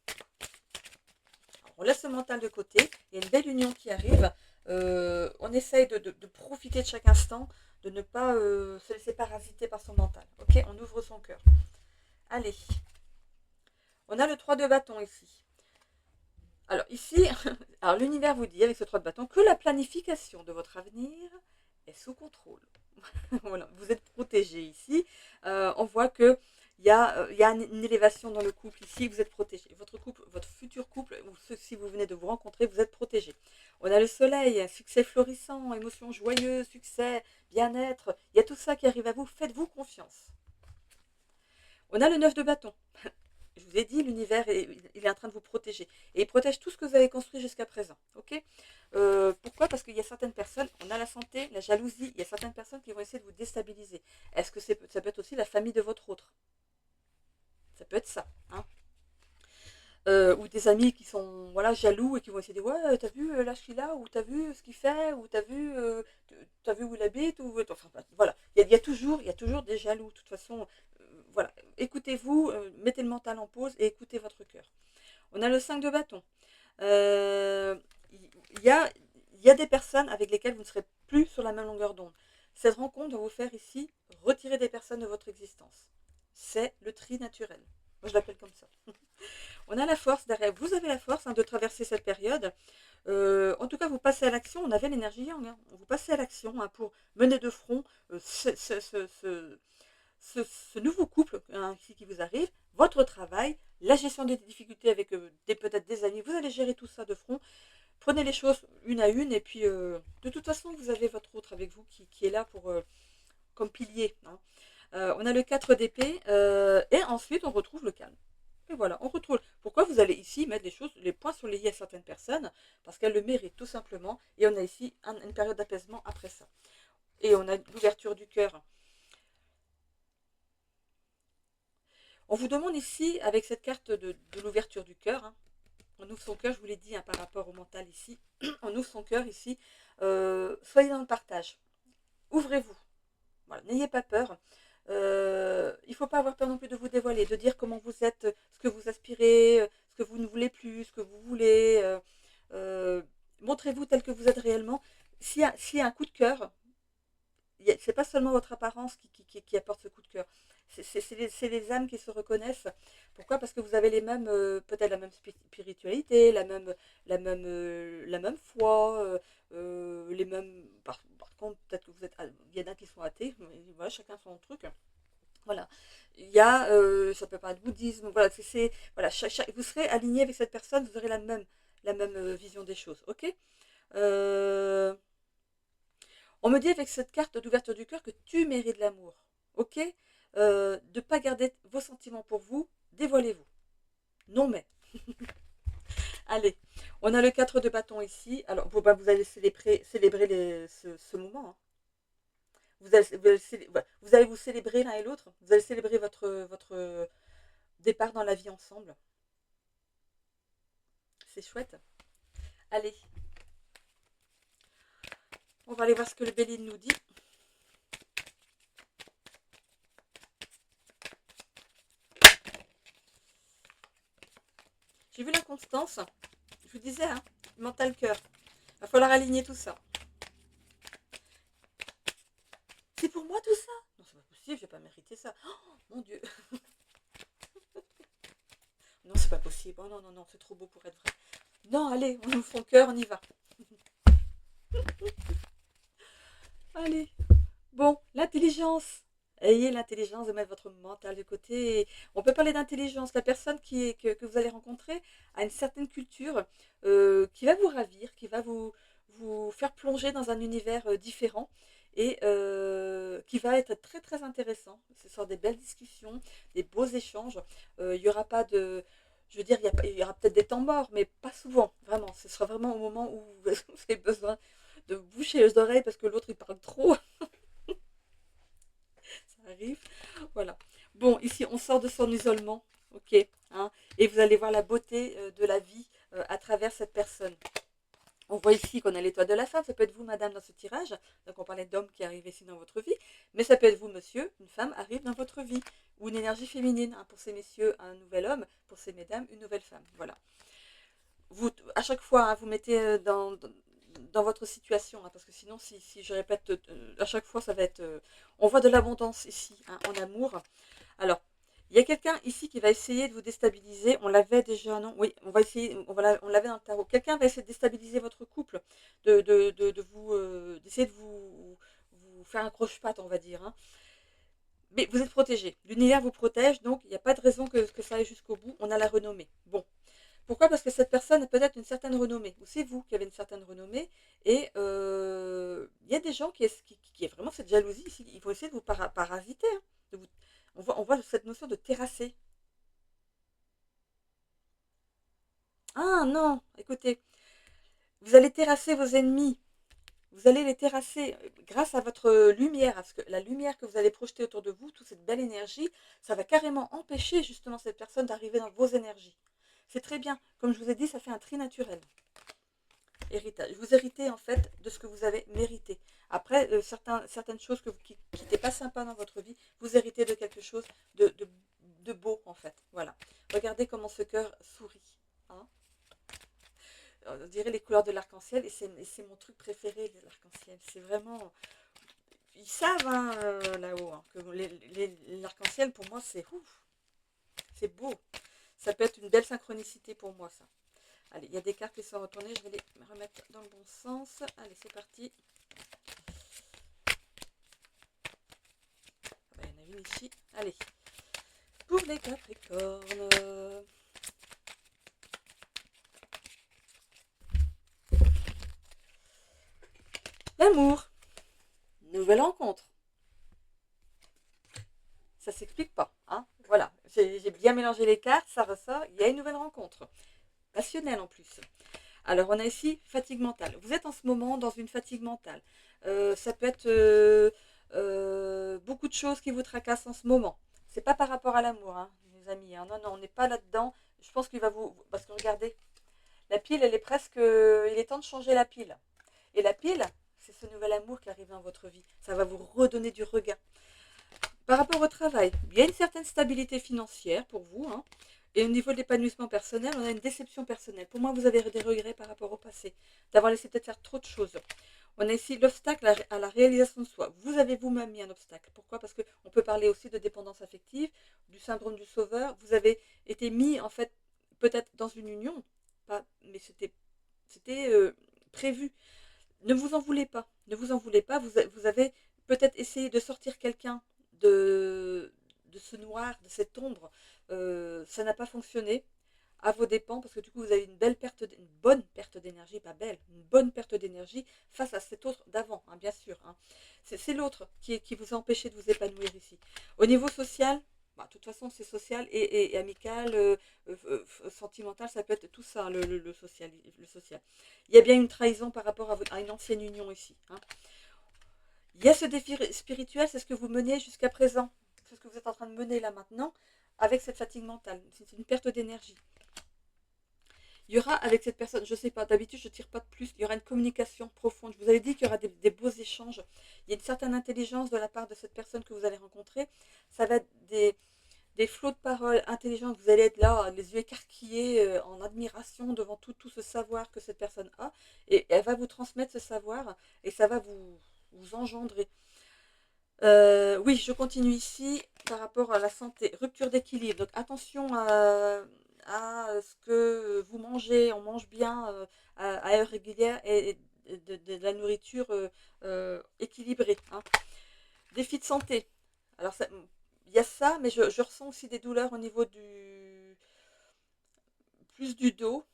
Alors, on laisse le mental de côté. Il y a une belle union qui arrive. On essaye de profiter de chaque instant, de ne pas se laisser parasiter par son mental. Ok? On ouvre son cœur. Allez. On a le 3 de bâton ici. Alors ici, alors l'univers vous dit avec ce 3 de bâton que la planification de votre avenir est sous contrôle. Voilà, vous êtes protégé ici. On voit que il y a une élévation dans le couple ici, vous êtes protégé. Votre futur couple, ou si vous venez de vous rencontrer, vous êtes protégé. On a le soleil, succès florissant, émotions joyeuses, succès, bien-être. Il y a tout ça qui arrive à vous. Faites-vous confiance. On a le 9 de bâton. Je vous ai dit, l'univers, il est en train de vous protéger. Et il protège tout ce que vous avez construit jusqu'à présent. Ok? Pourquoi? Parce qu'il y a certaines personnes, on a la santé, la jalousie, il y a certaines personnes qui vont essayer de vous déstabiliser. Est-ce que ça peut être aussi la famille de votre autre? Ça peut être ça. Hein? Ou des amis qui sont voilà, jaloux et qui vont essayer de dire ouais, t'as vu l'âge qu'il a, ou t'as vu ce qu'il fait, ou t'as vu où il habite, ou enfin voilà. Il y a toujours des jaloux. De toute façon, voilà. Écoutez-vous, mettez le mental en pause et écoutez votre cœur. On a le 5 de bâton. Il y a, il y a des personnes avec lesquelles vous ne serez plus sur la même longueur d'onde. Cette rencontre va vous faire ici retirer des personnes de votre existence. C'est le tri naturel. Moi, je l'appelle comme ça. On a la force derrière. Vous avez la force de traverser cette période. En tout cas, vous passez à l'action. On avait l'énergie yang. Vous passez à l'action pour mener de front ce nouveau couple ici qui vous arrive, votre travail, la gestion des difficultés avec peut-être des amis. Vous allez gérer tout ça de front. Prenez les choses une à une et puis de toute façon, vous avez votre autre avec vous qui est là pour comme pilier. On a le 4 d'épée et ensuite on retrouve le calme. Et voilà, on retrouve. Pourquoi vous allez ici mettre les points sur les i à certaines personnes? Parce qu'elles le méritent tout simplement. Et on a ici une période d'apaisement après ça. Et on a l'ouverture du cœur. On vous demande ici, avec cette carte de l'ouverture du cœur, on ouvre son cœur, je vous l'ai dit par rapport au mental ici, on ouvre son cœur ici, soyez dans le partage, ouvrez-vous, voilà, n'ayez pas peur. Il ne faut pas avoir peur non plus de vous dévoiler, de dire comment vous êtes, ce que vous aspirez, ce que vous ne voulez plus, ce que vous voulez. Montrez-vous tel que vous êtes réellement. S'il y a un coup de cœur, c'est pas seulement votre apparence qui apporte ce coup de cœur. C'est les âmes qui se reconnaissent. Pourquoi? Parce que vous avez les mêmes, peut-être la même spiritualité, la même foi, les mêmes. Par contre, peut-être que vous êtes, il y en a qui sont athées, mais voilà, chacun son truc. Voilà. Il y a, ça peut pas être bouddhisme. Voilà, voilà, vous serez aligné avec cette personne, vous aurez la même vision des choses. Ok. Euh, on me dit avec cette carte d'ouverture du cœur que tu mérites l'amour. Ok. De ne pas garder vos sentiments pour vous, dévoilez-vous. Non mais. Allez, on a le 4 de bâton ici. Alors, bon, bah, vous allez célébrer ce moment. Vous allez vous célébrer l'un et l'autre. Vous allez célébrer votre départ dans la vie ensemble. C'est chouette. Allez, on va aller voir ce que le Béline nous dit. J'ai vu la constance. Je vous disais, mental cœur. Il va falloir aligner tout ça. C'est pour moi tout ça? Non, c'est pas possible, je vais pas mériter ça. Oh, mon Dieu. Non, c'est pas possible. Oh non, non, non, c'est trop beau pour être vrai. Non, allez, on ouvre son cœur, on y va. Allez. Bon, l'intelligence. Ayez l'intelligence de mettre votre mental de côté. On peut parler d'intelligence. La personne que vous allez rencontrer a une certaine culture qui va vous ravir, qui va vous faire plonger dans un univers différent et qui va être très très intéressant. Ce sont des belles discussions, des beaux échanges. Il n'y aura pas de... Je veux dire, il y aura peut-être des temps morts, mais pas souvent, vraiment. Ce sera vraiment au moment où vous avez besoin de boucher les oreilles parce que l'autre il parle trop. Ça arrive. Voilà. Bon, ici, on sort de son isolement. Ok. Et vous allez voir la beauté de la vie à travers cette personne. On voit ici qu'on a l'étoile de la femme. Ça peut être vous, madame, dans ce tirage. Donc, on parlait d'homme qui arrive ici dans votre vie. Mais ça peut être vous, monsieur. Une femme arrive dans votre vie. Ou une énergie féminine. Pour ces messieurs, un nouvel homme. Pour ces mesdames, une nouvelle femme. Voilà. Vous, à chaque fois, vous mettez dans votre situation, parce que sinon, si je répète à chaque fois, ça va être... on voit de l'abondance ici, en amour. Alors, il y a quelqu'un ici qui va essayer de vous déstabiliser. On l'avait déjà, non? Oui, on va essayer, on l'avait dans le tarot. Quelqu'un va essayer de déstabiliser votre couple, d'essayer de vous faire un croche-patte, on va dire. Mais vous êtes protégé. L'univers vous protège, donc il n'y a pas de raison que ça aille jusqu'au bout. On a la renommée. Bon. Pourquoi? Parce que cette personne a peut-être une certaine renommée, ou c'est vous qui avez une certaine renommée, et il y a des gens qui est vraiment cette jalousie ici, ils vont essayer de vous parasiter. On voit cette notion de terrasser. Ah non, écoutez, vous allez terrasser vos ennemis, vous allez les terrasser grâce à votre lumière, parce que la lumière que vous allez projeter autour de vous, toute cette belle énergie, ça va carrément empêcher justement cette personne d'arriver dans vos énergies. C'est très bien. Comme je vous ai dit, ça fait un tri naturel. Héritage. Vous héritez en fait de ce que vous avez mérité. Après, certaines choses qui n'étaient pas sympas dans votre vie, vous héritez de quelque chose de beau en fait. Voilà. Regardez comment ce cœur sourit. On dirait les couleurs de l'arc-en-ciel, et c'est mon truc préféré, l'arc-en-ciel. C'est vraiment... Ils savent, hein, là-haut, hein, que l'arc-en-ciel, pour moi, c'est ouf, c'est beau. Ça peut être une belle synchronicité pour moi, ça. Allez, il y a des cartes qui sont retournées, je vais les remettre dans le bon sens. Allez, c'est parti. Il y en a une ici. Allez, pour les Capricornes. L'amour. Nouvelle rencontre. Ça s'explique pas, hein. Voilà, j'ai bien mélangé les cartes, ça ressort, il y a une nouvelle rencontre. Passionnelle en plus. Alors, on a ici fatigue mentale. Vous êtes en ce moment dans une fatigue mentale. Ça peut être beaucoup de choses qui vous tracassent en ce moment. C'est pas par rapport à l'amour, hein, mes amis, hein. Non, non, on n'est pas là-dedans. Je pense qu'il va vous... Parce que regardez, la pile, elle est presque... Il est temps de changer la pile. Et la pile, c'est ce nouvel amour qui arrive dans votre vie. Ça va vous redonner du regain. Par rapport au travail, il y a une certaine stabilité financière pour vous, hein. Et au niveau de l'épanouissement personnel, on a une déception personnelle. Pour moi, vous avez des regrets par rapport au passé, d'avoir laissé peut-être faire trop de choses. On a ici l'obstacle à la réalisation de soi. Vous avez vous-même mis un obstacle. Pourquoi? Parce qu'on peut parler aussi de dépendance affective, du syndrome du sauveur. Vous avez été mis, en fait, peut-être dans une union, pas, mais c'était prévu. Ne vous en voulez pas. Ne vous en voulez pas. Vous avez peut-être essayé de sortir quelqu'un de, de ce noir, de cette ombre. Ça n'a pas fonctionné à vos dépens, parce que du coup vous avez une bonne perte d'énergie, pas belle, une bonne perte d'énergie face à cet autre d'avant, hein, bien sûr, hein. C'est l'autre qui vous a empêché de vous épanouir ici. Au niveau social, bah, de toute façon c'est social et amical, sentimental, ça peut être tout ça, le social, le social. Il y a bien une trahison par rapport à une ancienne union ici, hein. Il y a ce défi spirituel, c'est ce que vous menez jusqu'à présent, c'est ce que vous êtes en train de mener là maintenant, avec cette fatigue mentale, c'est une perte d'énergie. Il y aura avec cette personne, je ne sais pas, d'habitude je ne tire pas de plus, il y aura une communication profonde. Je vous avais dit qu'il y aura des beaux échanges. Il y a une certaine intelligence de la part de cette personne que vous allez rencontrer. Ça va être des flots de paroles intelligentes. Vous allez être là, les yeux écarquillés, en admiration devant tout ce savoir que cette personne a. Et elle va vous transmettre ce savoir et ça va vous engendrer. Oui, je continue ici par rapport à la santé. Rupture d'équilibre. Donc attention à ce que vous mangez. On mange bien à heure régulière et de la nourriture équilibrée, hein. Défi de santé. Alors il y a ça, mais je ressens aussi des douleurs au niveau plus du dos,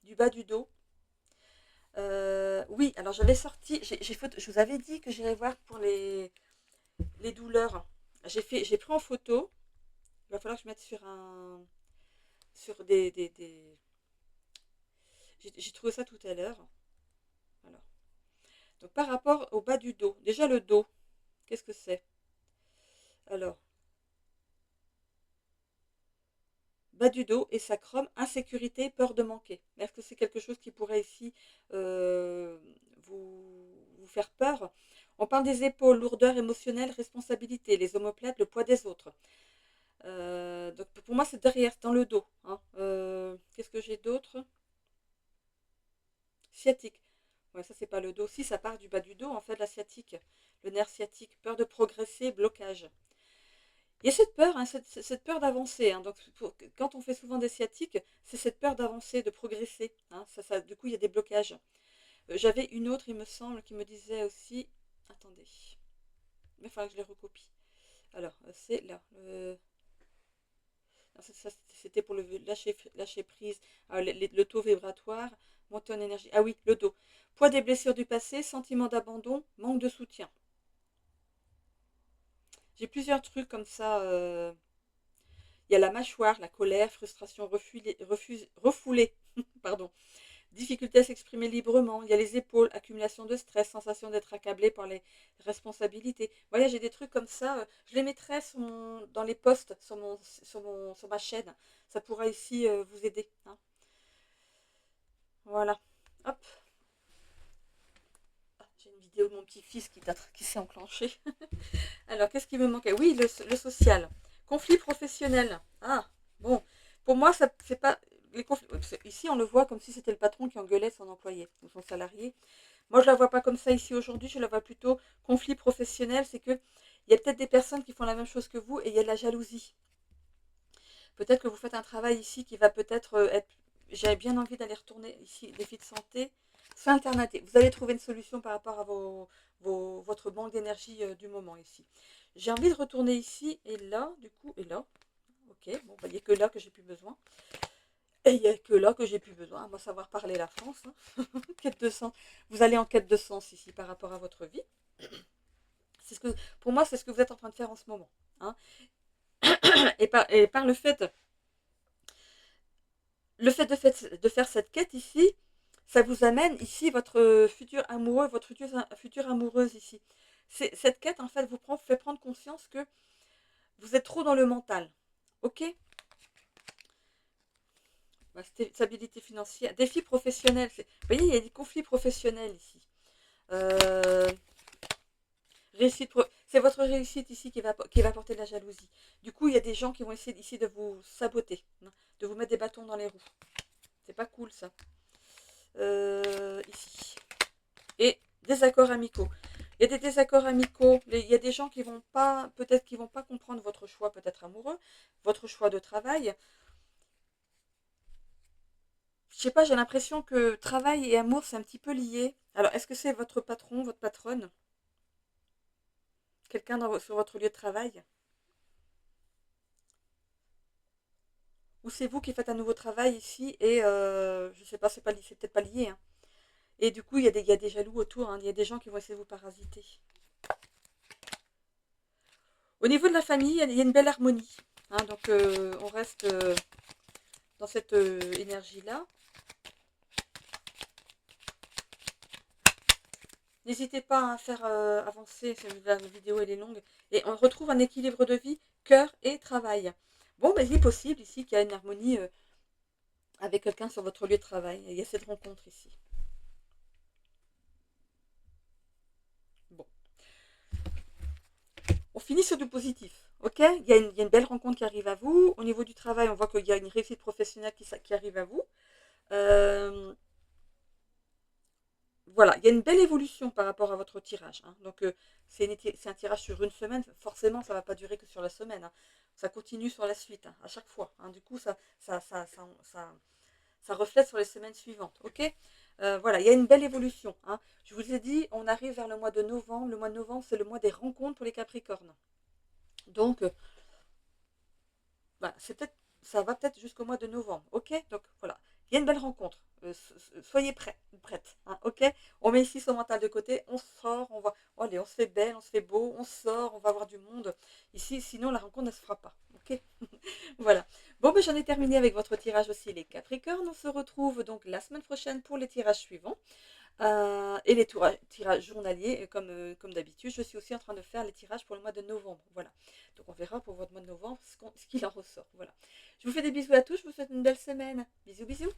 du bas du dos. Oui, alors j'avais sorti, je vous avais dit que j'irais voir pour les douleurs. J'ai pris en photo. Il va falloir que je mette sur j'ai trouvé ça tout à l'heure. Alors, donc par rapport au bas du dos, déjà le dos, qu'est-ce que c'est? Alors, bas du dos et sacrum, insécurité, peur de manquer. Est-ce que c'est quelque chose qui pourrait ici vous faire peur? On parle des épaules, lourdeur émotionnelle, responsabilité, les omoplates, le poids des autres. Donc pour moi c'est derrière, c'est dans le dos, hein. Qu'est-ce que j'ai d'autre? Sciatique. Ouais, ça c'est pas le dos. Si, ça part du bas du dos, en fait, la sciatique. Le nerf sciatique. Peur de progresser, blocage. Il y a cette peur, hein, cette peur d'avancer, hein. Donc quand on fait souvent des sciatiques, c'est cette peur d'avancer, de progresser, hein. Du coup, il y a des blocages. J'avais une autre, il me semble, qui me disait aussi... Attendez. Il va falloir que je les recopie. Alors, c'est là. C'était pour le lâcher prise. Alors, le taux vibratoire, monter en énergie. Ah oui, le dos. Poids des blessures du passé, sentiment d'abandon, manque de soutien. J'ai plusieurs trucs comme ça. Il y a la mâchoire, la colère, frustration refoulée. Pardon. Difficulté à s'exprimer librement. Il y a les épaules, accumulation de stress, sensation d'être accablé par les responsabilités. Voilà, j'ai des trucs comme ça. Je les mettrai dans les posts sur ma chaîne. Ça pourra ici vous aider, hein. Voilà. Hop. Ah, j'ai une vidéo de mon petit-fils qui s'est enclenchée. Alors, qu'est-ce qui me manquait? Oui, le social. Conflit professionnel. Ah, bon. Pour moi, ça c'est pas. les conflits, ici, on le voit comme si c'était le patron qui engueulait son employé ou son salarié. Moi, je ne la vois pas comme ça ici aujourd'hui, je la vois plutôt conflit professionnel. C'est que il y a peut-être des personnes qui font la même chose que vous et il y a de la jalousie. Peut-être que vous faites un travail ici qui va peut-être être... J'avais bien envie d'aller retourner ici, défi de santé. Soins alternatives. Vous allez trouver une solution par rapport à votre manque d'énergie du moment ici. J'ai envie de retourner ici et là, du coup, et là. Ok, bon, bah, il n'y a que là que j'ai plus besoin. Et il n'y a que là que j'ai plus besoin, à moi savoir parler la France. Hein. Quête de sens. Vous allez en quête de sens ici par rapport à votre vie. C'est ce que, pour moi, c'est ce que vous êtes en train de faire en ce moment. Hein. Et par le fait de faire cette quête ici, ça vous amène ici votre futur amoureux, votre future amoureuse ici. Cette quête, en fait, fait prendre conscience que vous êtes trop dans le mental. Ok. Stabilité financière, défi professionnel. Vous voyez, il y a des conflits professionnels ici. Euh, c'est votre réussite ici qui va apporter de la jalousie. Du coup, il y a des gens qui vont essayer ici de vous saboter, hein, de vous mettre des bâtons dans les roues. C'est pas cool ça. Ici. Et désaccords amicaux. Il y a des désaccords amicaux. Il y a des gens qui vont pas, peut-être qui vont pas comprendre votre choix, peut-être amoureux, votre choix de travail. Je sais pas, j'ai l'impression que travail et amour, c'est un petit peu lié. Alors, est-ce que c'est votre patron, votre patronne, quelqu'un sur votre lieu de travail? Ou c'est vous qui faites un nouveau travail ici et je sais pas, c'est peut-être pas lié. Hein. Et du coup, il y a des jaloux autour, hein, il y a des gens qui vont essayer de vous parasiter. Au niveau de la famille, il y a une belle harmonie. Hein, donc, on reste dans cette énergie-là. N'hésitez pas à faire avancer, la vidéo elle est longue, et on retrouve un équilibre de vie, cœur et travail. Bon, ben, il est possible ici qu'il y a une harmonie avec quelqu'un sur votre lieu de travail. Il y a cette rencontre ici. Bon, on finit sur du positif. Ok, il y a une belle rencontre qui arrive à vous. Au niveau du travail, on voit qu'il y a une réussite professionnelle qui arrive à vous. Euh, voilà, il y a une belle évolution par rapport à votre tirage. Hein. Donc, c'est un tirage sur une semaine. Forcément, ça ne va pas durer que sur la semaine. Hein. Ça continue sur la suite, hein, à chaque fois. Hein. Du coup, ça reflète sur les semaines suivantes. Ok. Voilà, il y a une belle évolution. Hein. Je vous ai dit, on arrive vers le mois de novembre. Le mois de novembre, c'est le mois des rencontres pour les Capricornes. Donc, voilà, ça va peut-être jusqu'au mois de novembre. Ok. Donc, voilà. Il y a une belle rencontre. Soyez prêts, prêtes. Hein, ok. On met ici son mental de côté. On sort. Oh, allez, on se fait belle, on se fait beau. On sort. On va voir du monde. Ici, sinon, la rencontre ne se fera pas. Ok. Voilà. Bon, ben, j'en ai terminé avec votre tirage aussi, les Capricornes. On se retrouve donc la semaine prochaine pour les tirages suivants. Et les tirages journaliers, comme d'habitude. Je suis aussi en train de faire les tirages pour le mois de novembre. Voilà. Donc on verra pour votre mois de novembre ce qu'il en ressort. Voilà. Je vous fais des bisous à tous. Je vous souhaite une belle semaine. Bisous, bisous.